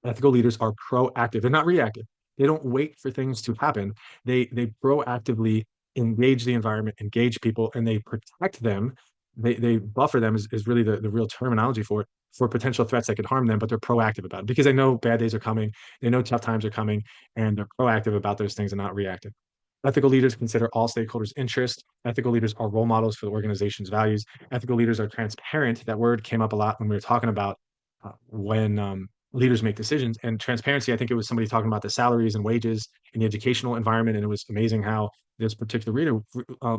Ethical leaders are proactive. They're not reactive. They don't wait for things to happen. They proactively engage the environment, engage people, and they protect them. They buffer them is really the real terminology for it for potential threats that could harm them, but they're proactive about it because they know bad days are coming, they know tough times are coming, and they're proactive about those things and not reactive. Ethical leaders consider all stakeholders' interests. Ethical leaders are role models for the organization's values. Ethical leaders are transparent. That word came up a lot when we were talking about when leaders make decisions. And transparency, I think it was somebody talking about the salaries and wages in the educational environment. And it was amazing how this particular a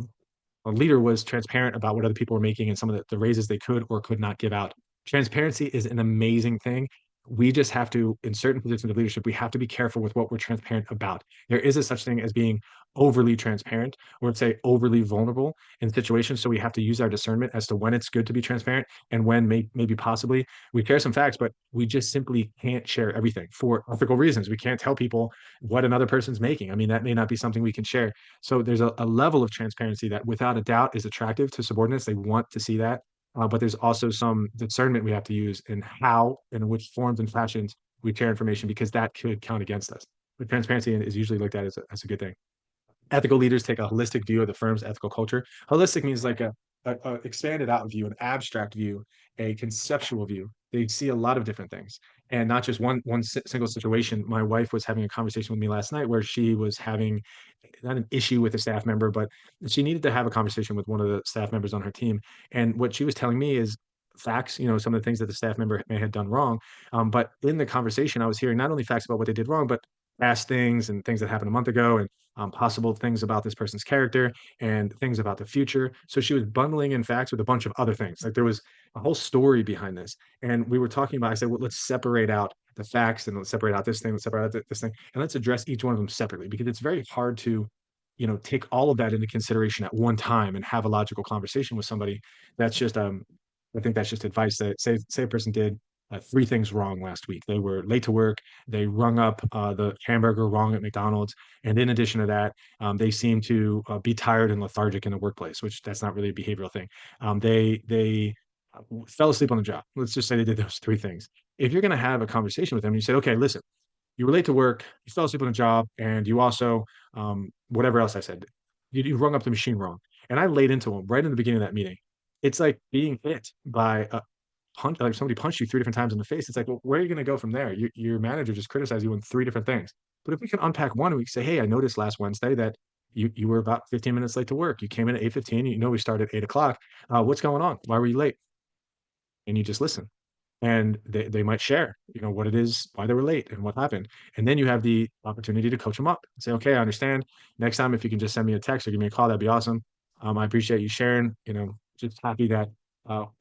leader was transparent about what other people were making and some of the raises they could or could not give out. Transparency is an amazing thing. We just have to, in certain positions of leadership, we have to be careful with what we're transparent about. There is a such thing as being overly transparent or say overly vulnerable in situations. So we have to use our discernment as to when it's good to be transparent and when maybe possibly we share some facts, but we just simply can't share everything for ethical reasons. We can't tell people what another person's making. I mean, that may not be something we can share. So there's a level of transparency that without a doubt is attractive to subordinates. They want to see that. But there's also some discernment we have to use in how and in which forms and fashions we share information because that could count against us. But transparency is usually looked at as a good thing. Ethical leaders take a holistic view of the firm's ethical culture. Holistic means like a expanded out view, an abstract view, a conceptual view. They see a lot of different things and not just one single situation. My wife was having a conversation with me last night where she was having not an issue with a staff member, but she needed to have a conversation with one of the staff members on her team. And what she was telling me is facts, some of the things that the staff member may have done wrong. But in the conversation, I was hearing not only facts about what they did wrong, but past things and things that happened a month ago and possible things about this person's character and things about the future. So she was bundling in facts with a bunch of other things. Like there was a whole story behind this. And we were talking about, I said, well, let's separate out the facts and let's separate out this thing, let's separate out this thing, and let's address each one of them separately because it's very hard to, take all of that into consideration at one time and have a logical conversation with somebody. That's just, I think that's just advice that say a person did three things wrong last week. They were late to work. They rung up the hamburger wrong at McDonald's, and in addition to that, they seem to be tired and lethargic in the workplace, which that's not really a behavioral thing. They fell asleep on the job. Let's just say they did those three things. If you're going to have a conversation with them, you say, okay, listen, you were late to work, you fell asleep on a job, and you also, whatever else I said, you rung up the machine wrong. And I laid into them right in the beginning of that meeting. It's like being hit by a punch, like somebody punched you three different times in the face. It's like, well, where are you going to go from there? Your manager just criticized you on three different things. But if we can unpack one, we can say, hey, I noticed last Wednesday that you were about 15 minutes late to work. You came in at 8:15. We started at 8 o'clock. What's going on? Why were you late? And you just listen and they might share what it is, why they were late and what happened, and then you have the opportunity to coach them up and say, okay, I understand. Next time, if you can just send me a text or give me a call, that'd be awesome. I appreciate you sharing. Just happy that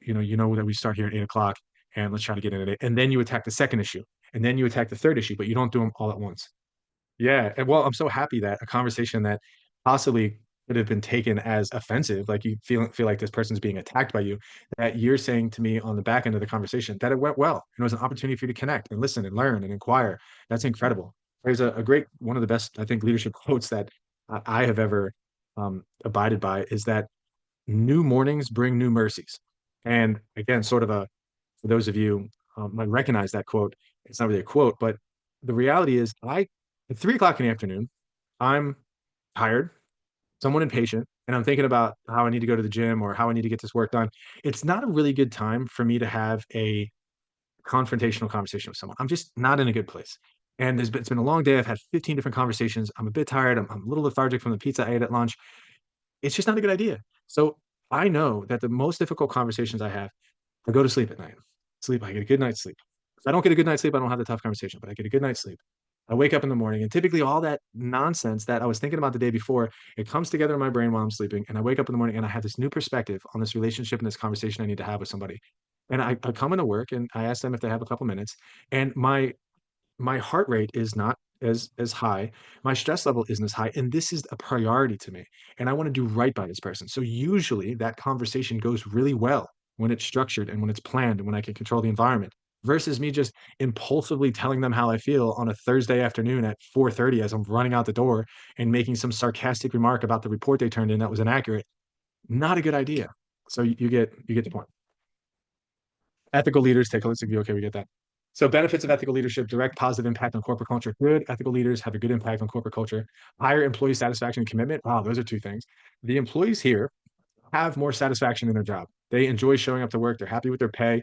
you know that we start here at 8 o'clock, and let's try to get into it, and then you attack the second issue, and then you attack the third issue, but you don't do them all at once. Yeah, and well, I'm so happy that a conversation that possibly could have been taken as offensive, like you feel like this person's being attacked by you, that you're saying to me on the back end of the conversation that it went well. And it was an opportunity for you to connect and listen and learn and inquire. That's incredible. There's a great one of the best, I think, leadership quotes that I have ever abided by is that new mornings bring new mercies. And again, sort of for those of you might recognize that quote. It's not really a quote, but the reality is, at 3 o'clock in the afternoon, I'm tired, somewhat impatient, and I'm thinking about how I need to go to the gym or how I need to get this work done. It's not a really good time for me to have a confrontational conversation with someone. I'm just not in a good place. And it's been a long day. I've had 15 different conversations. I'm a bit tired. I'm a little lethargic from the pizza I ate at lunch. It's just not a good idea. So I know that the most difficult conversations I have, I go to sleep at night. I get a good night's sleep. If I don't get a good night's sleep, I don't have the tough conversation, but I get a good night's sleep. I wake up in the morning and typically all that nonsense that I was thinking about the day before, it comes together in my brain while I'm sleeping. And I wake up in the morning and I have this new perspective on this relationship and this conversation I need to have with somebody. And I come into work and I ask them if they have a couple minutes. And my heart rate is not as high, my stress level isn't as high, and this is a priority to me, and I want to do right by this person. So usually that conversation goes really well when it's structured and when it's planned and when I can control the environment versus me just impulsively telling them how I feel on a Thursday afternoon at 4:30 as I'm running out the door and making some sarcastic remark about the report they turned in that was inaccurate. Not a good idea. So you get the point. Ethical leaders take a holistic view. Okay, we get that. So benefits of ethical leadership, direct positive impact on corporate culture. Good ethical leaders have a good impact on corporate culture. Higher employee satisfaction and commitment. Wow, those are two things. The employees here have more satisfaction in their job. They enjoy showing up to work. They're happy with their pay.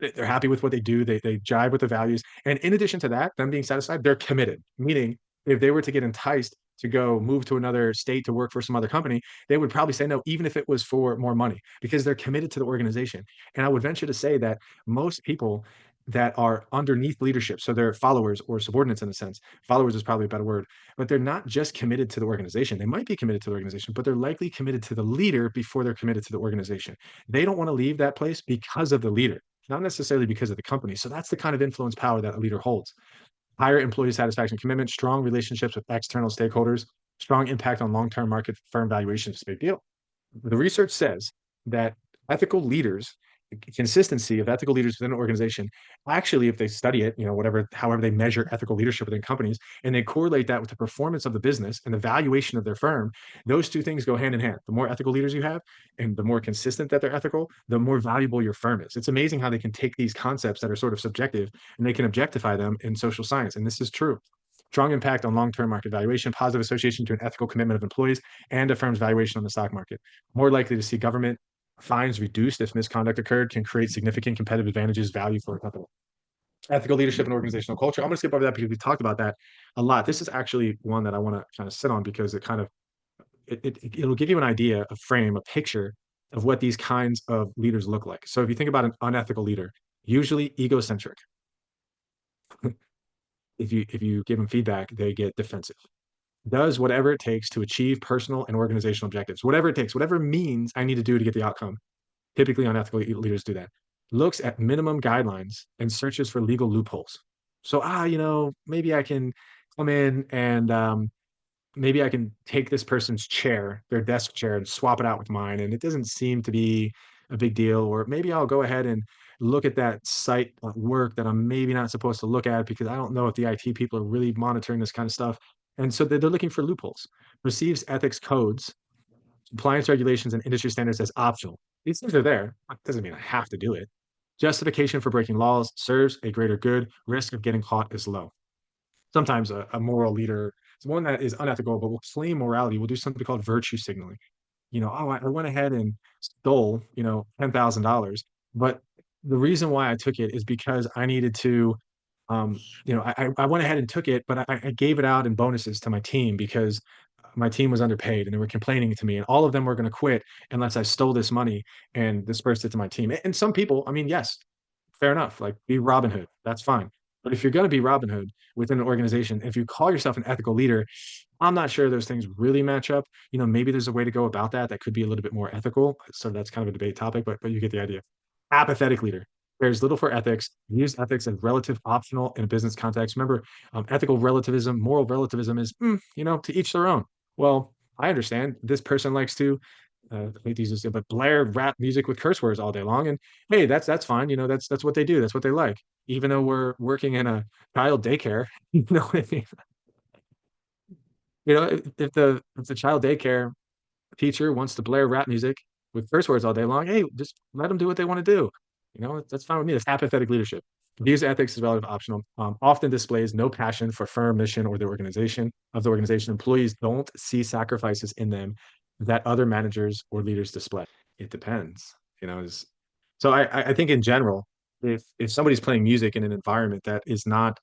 They're happy with what they do. They jive with the values. And in addition to that, them being satisfied, they're committed. Meaning, if they were to get enticed to go move to another state to work for some other company, they would probably say no, even if it was for more money, because they're committed to the organization. And I would venture to say that most people that are underneath leadership, so they're followers or subordinates in a sense, followers is probably a better word, but they're not just committed to the organization. They might be committed to the organization, but they're likely committed to the leader before they're committed to the organization. They don't want to leave that place because of the leader, not necessarily because of the company. So that's the kind of influence power that a leader holds. Higher employee satisfaction commitment, strong relationships with external stakeholders, strong impact on long-term market firm valuations is a big deal. The research says that ethical leaders, consistency of ethical leaders within an organization, actually, if they study it, whatever, however they measure ethical leadership within companies, and they correlate that with the performance of the business and the valuation of their firm, those two things go hand in hand. The more ethical leaders you have, and the more consistent that they're ethical, the more valuable your firm is. It's amazing how they can take these concepts that are sort of subjective and they can objectify them in social science. And this is true. Strong impact on long-term market valuation, positive association to an ethical commitment of employees, and a firm's valuation on the stock market. More likely to see government fines reduced if misconduct occurred, can create significant competitive advantages, value for a company. Ethical leadership and organizational culture. I'm going to skip over that because we talked about that a lot. This is actually one that I want to kind of sit on because it kind of it'll give you an idea, a frame, a picture of what these kinds of leaders look like. So if you think about an unethical leader, usually egocentric. If you give them feedback, they get defensive. Does whatever it takes to achieve personal and organizational objectives, whatever it takes, whatever means I need to do to get the outcome. Typically, unethical leaders do that. Looks at minimum guidelines and searches for legal loopholes. So, maybe I can come in and maybe I can take this person's chair, their desk chair, and swap it out with mine. And it doesn't seem to be a big deal. Or maybe I'll go ahead and look at that site work that I'm maybe not supposed to look at because I don't know if the IT people are really monitoring this kind of stuff. And so they're looking for loopholes. Receives ethics codes, compliance regulations, and industry standards as optional. These things are there. It doesn't mean I have to do it. Justification for breaking laws serves a greater good. Risk of getting caught is low. Sometimes a moral leader, one that is unethical, but will claim morality, will do something called virtue signaling. Oh, I went ahead and stole, $10,000, but the reason why I took it is because I needed to, I went ahead and took it, but I gave it out in bonuses to my team because my team was underpaid and they were complaining to me, and all of them were going to quit unless I stole this money and dispersed it to my team. And some people, I mean, yes, fair enough. Like be Robin Hood, that's fine. But if you're going to be Robin Hood within an organization, if you call yourself an ethical leader, I'm not sure those things really match up. Maybe there's a way to go about that that could be a little bit more ethical. So that's kind of a debate topic, but you get the idea. Apathetic leader cares little for ethics, views ethics as relative optional in a business context. Remember, ethical relativism, moral relativism is, to each their own. Well, I understand this person likes to but blare rap music with curse words all day long, and hey, that's fine. That's what they do. That's what they like. Even though we're working in a child daycare, you know what I mean? If the child daycare teacher wants to blare rap music with curse words all day long, hey, just let them do what they want to do. That's fine with me. That's apathetic leadership. Views ethics is relative optional. Often displays no passion for firm mission or the organization. Employees don't see sacrifices in them that other managers or leaders display. It depends. So I think in general, if somebody's playing music in an environment that is not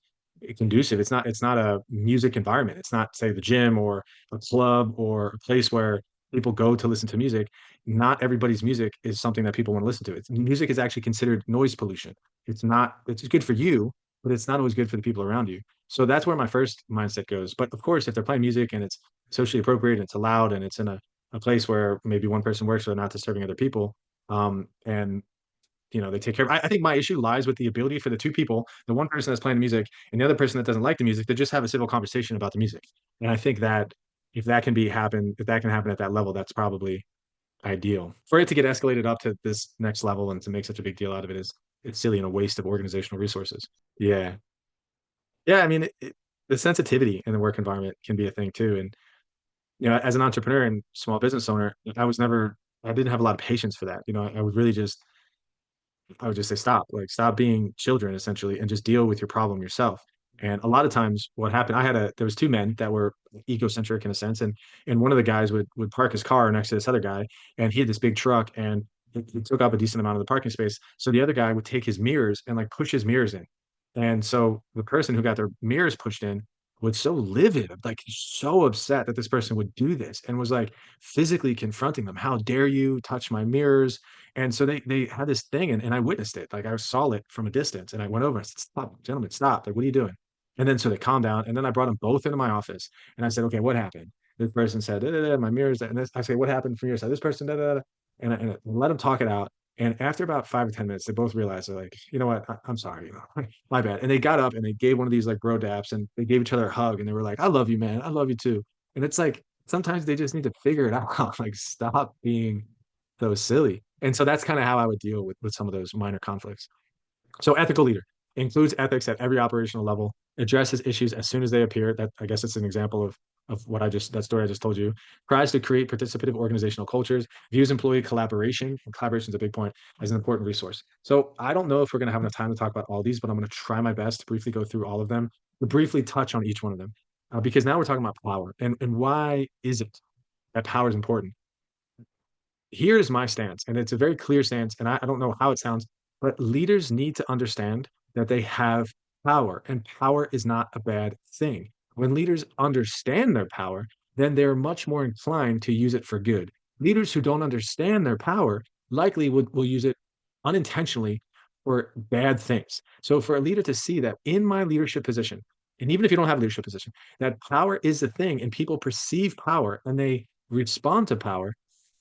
conducive, it's not a music environment. It's not, say, the gym or a club or a place where people go to listen to music. Not everybody's music is something that people want to listen to. Music is actually considered noise pollution. It's not, it's good for you, but it's not always good for the people around you. So that's where my first mindset goes. But of course, if they're playing music and it's socially appropriate and it's allowed and it's in a place where maybe one person works, so they're not disturbing other people, and they take care of. I think my issue lies with the ability for the two people, the one person that's playing the music and the other person that doesn't like the music, to just have a civil conversation about the music. And I think that if that can happen at that level, that's probably ideal. For it to get escalated up to this next level and to make such a big deal out of it is, it's silly and a waste of organizational resources. Yeah. Yeah. I mean, the sensitivity in the work environment can be a thing too. And, as an entrepreneur and small business owner, I didn't have a lot of patience for that. I would just say stop, like stop being children essentially, and just deal with your problem yourself. And a lot of times, what happened, there was two men that were egocentric in a sense, and one of the guys would park his car next to this other guy, and he had this big truck, and it took up a decent amount of the parking space. So the other guy would take his mirrors and like push his mirrors in. And so the person who got their mirrors pushed in was so livid, like so upset that this person would do this and was like physically confronting them. How dare you touch my mirrors? And so they had this thing and I witnessed it. Like I saw it from a distance and I went over and I said, stop, gentlemen, stop. Like, what are you doing? And then so they calmed down. And then I brought them both into my office and I said, okay, what happened? This person said, da, da, da, my mirrors. And this, I say, what happened from your side? This person, da, da, da. And I let them talk it out. And after about 5 or 10 minutes, they both realized they're like, you know what? I'm sorry, my bad. And they got up and they gave one of these like bro daps and they gave each other a hug and they were like, I love you, man. I love you too. And it's like sometimes they just need to figure it out. Like stop being so silly. And so that's kind of how I would deal with some of those minor conflicts. So ethical leader includes ethics at every operational level, addresses issues as soon as they appear. That I guess it's an example of what I just that story I just told you. Tries to create participative organizational cultures, views employee collaboration, and collaboration is a big point, as an important resource. So I don't know if we're going to have enough time to talk about all these, but I'm going to try my best to briefly go through all of them, to briefly touch on each one of them, because now we're talking about power and why is it that power is important? Here's my stance, and it's a very clear stance, and I don't know how it sounds, but leaders need to understand that they have power, and power is not a bad thing. When leaders understand their power, then they're much more inclined to use it for good. Leaders who don't understand their power likely will use it unintentionally for bad things. So for a leader to see that in my leadership position, and even if you don't have a leadership position, that power is the thing, and people perceive power and they respond to power,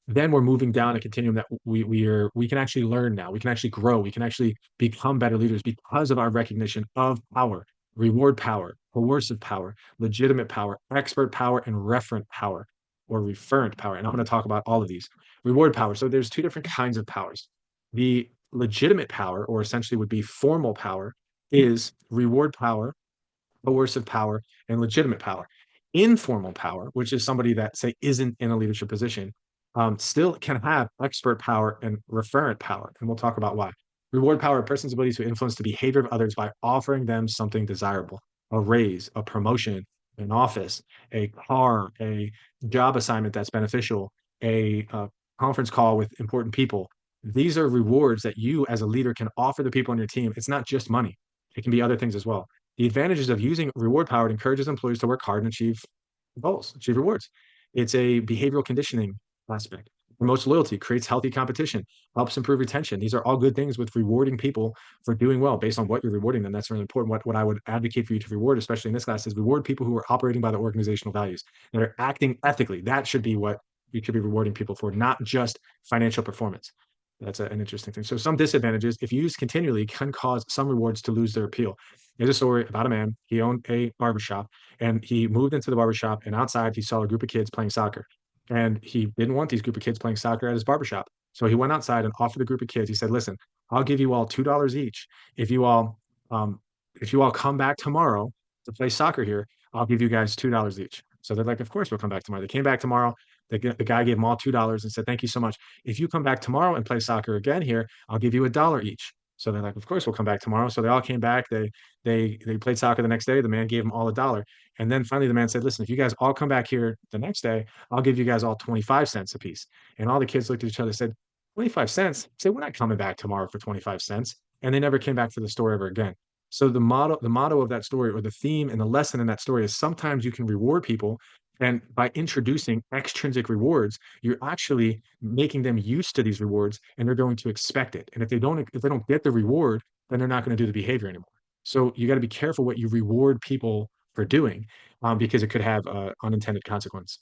then we're moving down a continuum that we can actually learn now. We can actually grow. We can actually become better leaders because of our recognition of power, reward power, coercive power, legitimate power, expert power, and referent power or referent power. And I'm going to talk about all of these. Reward power. So there's two different kinds of powers. The legitimate power, or essentially would be formal power, is reward power, coercive power, and legitimate power. Informal power, which is somebody that, say, isn't in a leadership position, still can have expert power and referent power. And we'll talk about why. Reward power, a person's ability to influence the behavior of others by offering them something desirable, a raise, a promotion, an office, a car, a job assignment that's beneficial, a conference call with important people. These are rewards that you as a leader can offer the people on your team. It's not just money, it can be other things as well. The advantages of using reward power, it encourages employees to work hard and achieve goals, achieve rewards. It's a behavioral conditioning aspect. Promotes loyalty, creates healthy competition, helps improve retention. These are all good things with rewarding people for doing well based on what you're rewarding them. That's really important. What I would advocate for you to reward, especially in this class, is reward people who are operating by the organizational values, that are acting ethically. That should be what you should be rewarding people for, not just financial performance. That's an interesting thing. So some disadvantages, if used continually, can cause some rewards to lose their appeal. There's a story about a man. He owned a barbershop and he moved into the barbershop, and outside he saw a group of kids playing soccer. And he didn't want these group of kids playing soccer at his barbershop. So he went outside and offered the group of kids, he said, listen, I'll give you all $2 each. If you all um, if you all come back tomorrow to play soccer here, I'll give you guys $2 each. So they're like, of course we'll come back tomorrow. They came back tomorrow. The guy gave them all $2 and said, thank you so much. If you come back tomorrow and play soccer again here, I'll give you $1 each. So they're like, of course we'll come back tomorrow. So they all came back. They played soccer the next day. The man gave them all $1. And then finally the man said, listen, if you guys all come back here the next day, I'll give you guys all 25 cents a piece. And all the kids looked at each other and said, 25 cents? Say, we're not coming back tomorrow for 25 cents. And they never came back for the store ever again. So the motto of that story, or the theme and the lesson in that story, is sometimes you can reward people, and by introducing extrinsic rewards, you're actually making them used to these rewards, and they're going to expect it. And if they don't get the reward, then they're not going to do the behavior anymore. So you got to be careful what you reward people for doing, because it could have unintended consequence.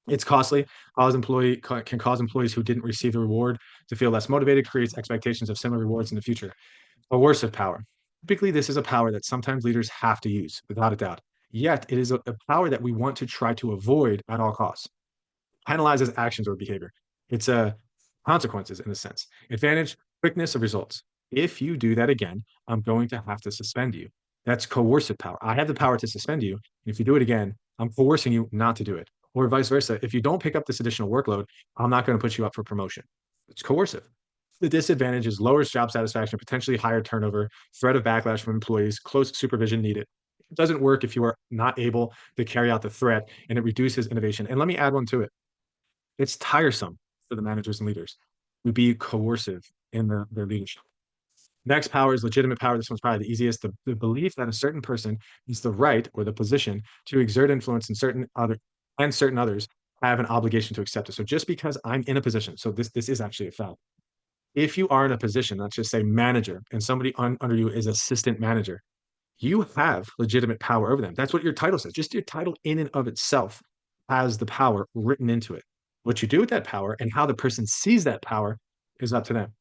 It's costly. Can cause employees who didn't receive the reward to feel less motivated, creates expectations of similar rewards in the future. Coercive power. Typically, this is a power that sometimes leaders have to use, without a doubt. Yet, it is a power that we want to try to avoid at all costs. Penalizes actions or behavior. It's a consequences in a sense. Advantage, quickness of results. If you do that again, I'm going to have to suspend you. That's coercive power. I have the power to suspend you. And if you do it again, I'm coercing you not to do it. Or vice versa. If you don't pick up this additional workload, I'm not going to put you up for promotion. It's coercive. The disadvantage is lowers job satisfaction, potentially higher turnover, threat of backlash from employees, close supervision needed. It doesn't work if you are not able to carry out the threat, and it reduces innovation. And let me add one to it. It's tiresome for the managers and leaders. to be coercive in their leadership. Next power is legitimate power. This one's probably the easiest. The belief that a certain person is the right or the position to exert influence in certain others have an obligation to accept it. So just because I'm in a position, so this is actually a fact. If you are in a position, let's just say manager, and somebody under you is assistant manager, you have legitimate power over them. That's what your title says. Just your title in and of itself has the power written into it. What you do with that power and how the person sees that power is up to them.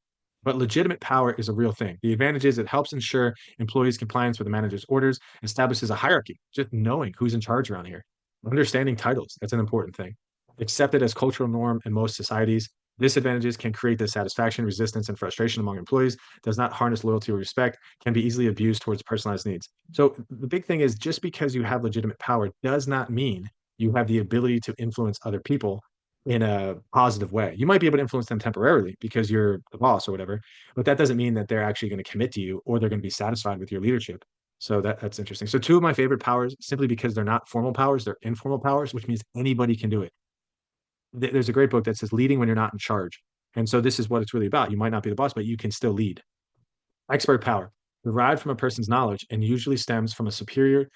But legitimate power is a real thing. The advantage is it helps ensure employees' compliance with the manager's orders, establishes a hierarchy, just knowing who's in charge around here. Understanding titles, that's an important thing. Accepted as cultural norm in most societies. Disadvantages can create dissatisfaction, resistance, and frustration among employees, does not harness loyalty or respect, can be easily abused towards personalized needs. So the big thing is just because you have legitimate power does not mean you have the ability to influence other people in a positive way. You might be able to influence them temporarily because you're the boss or whatever, but that doesn't mean that they're actually going to commit to you or they're going to be satisfied with your leadership. So that's interesting. So two of my favorite powers, simply because they're not formal powers, they're informal powers, which means anybody can do it. There's a great book that says leading when you're not in charge. And so this is what it's really about. You might not be the boss, but you can still lead. Expert power derived from a person's knowledge and usually stems from a superior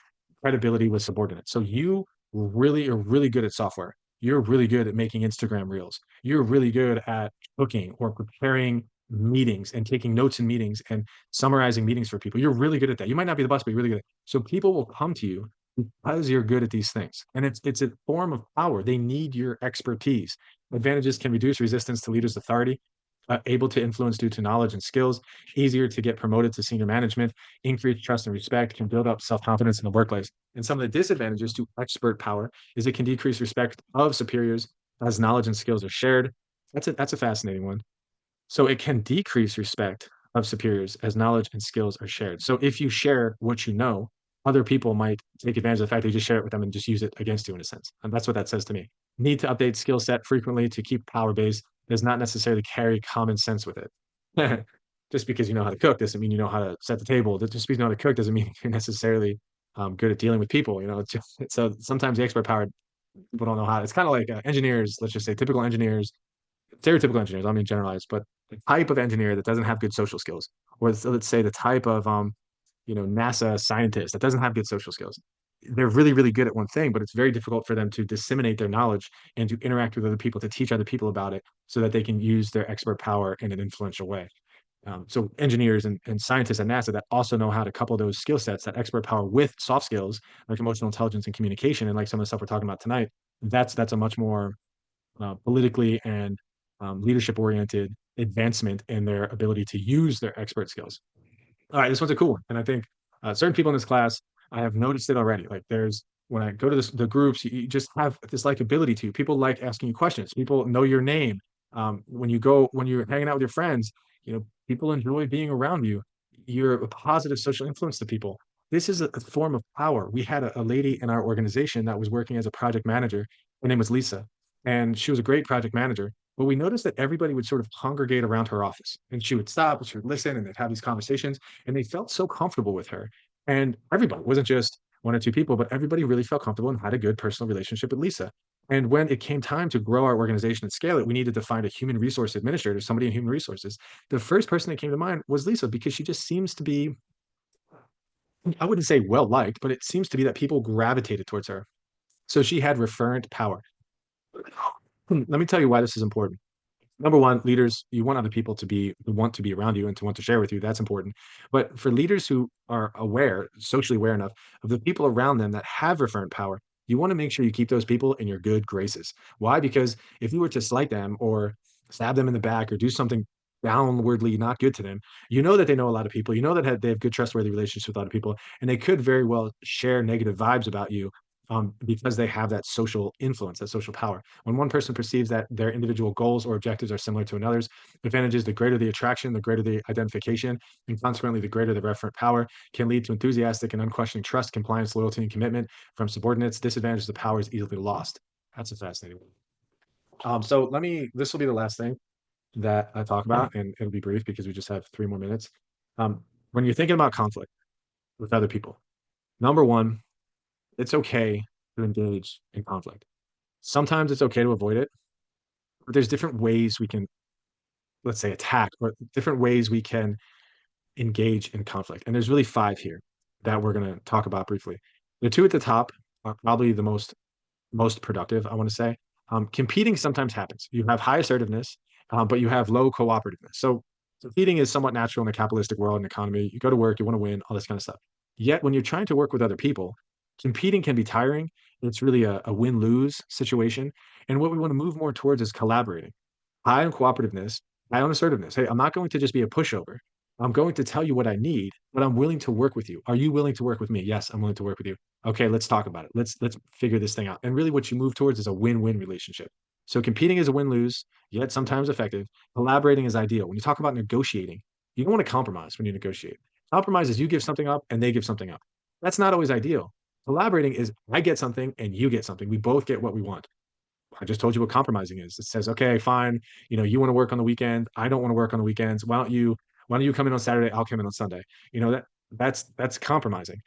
credibility with subordinates. So you really are really good at software. You're really good at making Instagram reels. You're really good at cooking or preparing meetings and taking notes in meetings and summarizing meetings for people. You're really good at that. You might not be the boss, but you're really good at it. So people will come to you because you're good at these things. And it's a form of power. They need your expertise. Advantages can reduce resistance to leaders' authority, able to influence due to knowledge and skills, easier to get promoted to senior management, increased trust and respect, can build up self-confidence in the workplace. And some of the disadvantages to expert power is it can decrease respect of superiors as knowledge and skills are shared. That's a fascinating one. So it can decrease respect of superiors as knowledge and skills are shared. So if you share what you know, other people might take advantage of the fact that you just share it with them and just use it against you in a sense. And that's what that says to me. Need to update skill set frequently to keep power based does not necessarily carry common sense with it. Just because you know how to cook doesn't mean you know how to set the table. Just because you know how to cook doesn't mean you're necessarily good at dealing with people. You know, it's just, so sometimes the expert power people don't know how. It's kind of like engineers. Let's just say typical engineers, stereotypical engineers. I don't mean generalized, but the type of engineer that doesn't have good social skills, or let's say the type of NASA scientist that doesn't have good social skills. They're really, really good at one thing, but it's very difficult for them to disseminate their knowledge and to interact with other people, to teach other people about it so that they can use their expert power in an influential way. So engineers and scientists at NASA that also know how to couple those skill sets, that expert power with soft skills like emotional intelligence and communication, and like some of the stuff we're talking about tonight, that's a much more politically and leadership oriented advancement in their ability to use their expert skills. All right, this one's a cool one, and I think certain people in this class, I have noticed it already. Like there's when I go to the groups, you just have this like ability to. People like asking you questions. People know your name. When you're hanging out with your friends, people enjoy being around you. You're a positive social influence to people. This is a form of power. We had a lady in our organization that was working as a project manager. Her name was Lisa, and she was a great project manager. But we noticed that everybody would sort of congregate around her office, and she would stop, and she would listen, and they'd have these conversations and they felt so comfortable with her. And everybody, it wasn't just one or two people, but everybody really felt comfortable and had a good personal relationship with Lisa. And when it came time to grow our organization and scale it, we needed to find a human resource administrator, somebody in human resources. The first person that came to mind was Lisa because she just seems to be, I wouldn't say well liked, but it seems to be that people gravitated towards her. So she had referent power. Let me tell you why this is important. Number one, leaders, you want other people to want to be around you and to want to share with you. That's important. But for leaders who are aware, socially aware enough of the people around them that have referent power, you want to make sure you keep those people in your good graces. Why? Because if you were to slight them or stab them in the back or do something downwardly not good to them, you know that they know a lot of people. You know that they have good, trustworthy relationships with a lot of people, and they could very well share negative vibes about you because they have that social influence, that social power. When one person perceives that their individual goals or objectives are similar to another's, advantages, the greater the attraction, the greater the identification, and consequently, the greater the referent power can lead to enthusiastic and unquestioning trust, compliance, loyalty, and commitment from subordinates. Disadvantage, the power is easily lost. That's a fascinating one. This will be the last thing that I talk about, and it'll be brief because we just have 3 more minutes. When you're thinking about conflict with other people, number one, it's okay to engage in conflict. Sometimes it's okay to avoid it, but there's different ways we can let's say, attack or different ways we can engage in conflict. And there's really five here that we're going to talk about briefly. The two at the top are probably the most productive, I want to say. Competing sometimes happens. You have high assertiveness, but you have low cooperativeness. So competing is somewhat natural in a capitalistic world and economy. You go to work, you want to win, all this kind of stuff. Yet when you're trying to work with other people, competing can be tiring. It's really a win-lose situation. And what we want to move more towards is collaborating. High on cooperativeness, high on assertiveness. Hey, I'm not going to just be a pushover. I'm going to tell you what I need, but I'm willing to work with you. Are you willing to work with me? Yes, I'm willing to work with you. Okay, let's talk about it. Let's figure this thing out. And really what you move towards is a win-win relationship. So competing is a win-lose, yet sometimes effective. Collaborating is ideal. When you talk about negotiating, you don't want to compromise when you negotiate. Compromise is you give something up and they give something up. That's not always ideal. Collaborating is I get something and you get something. We both get what we want. I just told you what compromising is. It says, okay, fine, you want to work on the weekend. I don't want to work on the weekends. Why don't you come in on Saturday? I'll come in on Sunday. That's compromising.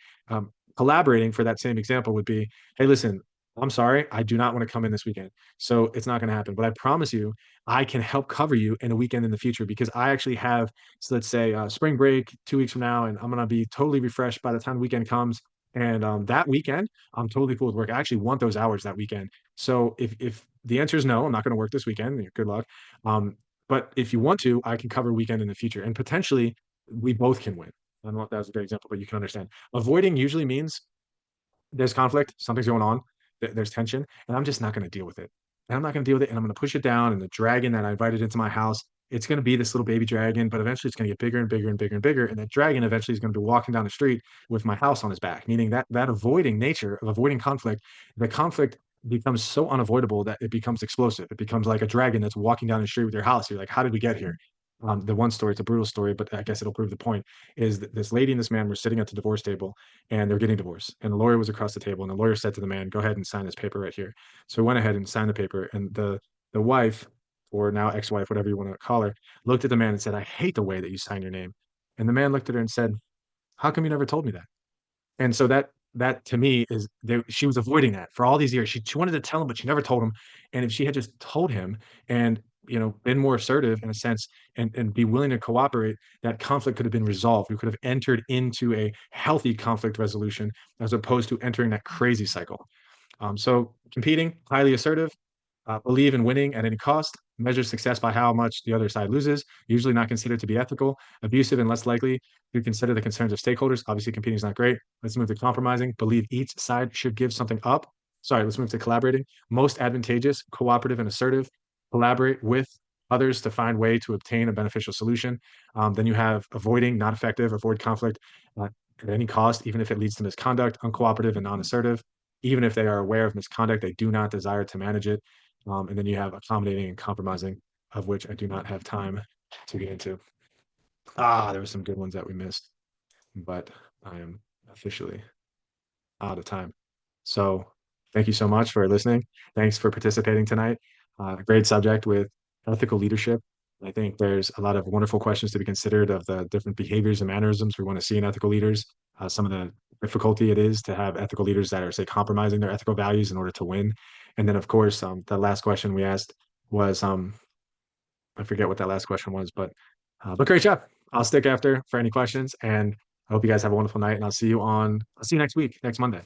Collaborating for that same example would be, hey, listen, I'm sorry, I do not want to come in this weekend. So it's not going to happen. But I promise you, I can help cover you in a weekend in the future because I actually have, so let's say spring break 2 weeks from now, and I'm going to be totally refreshed by the time the weekend comes. And that weekend, I'm totally cool with work. I actually want those hours that weekend. So if the answer is no, I'm not going to work this weekend. Good luck. But if you want to, I can cover weekend in the future, and potentially we both can win. I don't know if that was a great example, but you can understand. Avoiding usually means there's conflict, something's going on, there's tension, and I'm just not going to deal with it. And I'm not going to deal with it, and I'm going to push it down. And the dragon that I invited into my house, it's going to be this little baby dragon, but eventually it's going to get bigger and bigger and bigger and bigger. And that dragon eventually is going to be walking down the street with my house on his back, meaning that avoiding nature of avoiding conflict, the conflict becomes so unavoidable that it becomes explosive. It becomes like a dragon that's walking down the street with your house. You're like, how did we get here? The one story, it's a brutal story, but I guess it'll prove the point, is that this lady and this man were sitting at the divorce table and they're getting divorced. And the lawyer was across the table, and the lawyer said to the man, "Go ahead and sign this paper right here." So he went ahead and signed the paper, and the wife, or now ex-wife, whatever you want to call her, looked at the man and said, "I hate the way that you sign your name." And the man looked at her and said, "How come you never told me that?" And so that to me is there, she was avoiding that for all these years. She wanted to tell him, but she never told him. And if she had just told him and been more assertive in a sense and be willing to cooperate, that conflict could have been resolved. We could have entered into a healthy conflict resolution as opposed to entering that crazy cycle. So competing, highly assertive, believe in winning at any cost, measure success by how much the other side loses, usually not considered to be ethical, abusive, and less likely to consider the concerns of stakeholders. Obviously, competing is not great. Let's move to compromising, believe each side should give something up. Sorry, let's move to collaborating. Most advantageous, cooperative, and assertive. Collaborate with others to find way to obtain a beneficial solution. Then you have avoiding, not effective, avoid conflict at any cost, even if it leads to misconduct, uncooperative, and non-assertive. Even if they are aware of misconduct, they do not desire to manage it. And then you have accommodating and compromising, of which I do not have time to get into. There were some good ones that we missed, but I am officially out of time. So thank you so much for listening. Thanks for participating tonight. A great subject with ethical leadership. I think there's a lot of wonderful questions to be considered of the different behaviors and mannerisms we want to see in ethical leaders. Some of the difficulty it is to have ethical leaders that are, say, compromising their ethical values in order to win. And then, of course, the last question we asked was I forget what that last question was, but great job. I'll stick after for any questions, and I hope you guys have a wonderful night. And I'll see you next week, next Monday.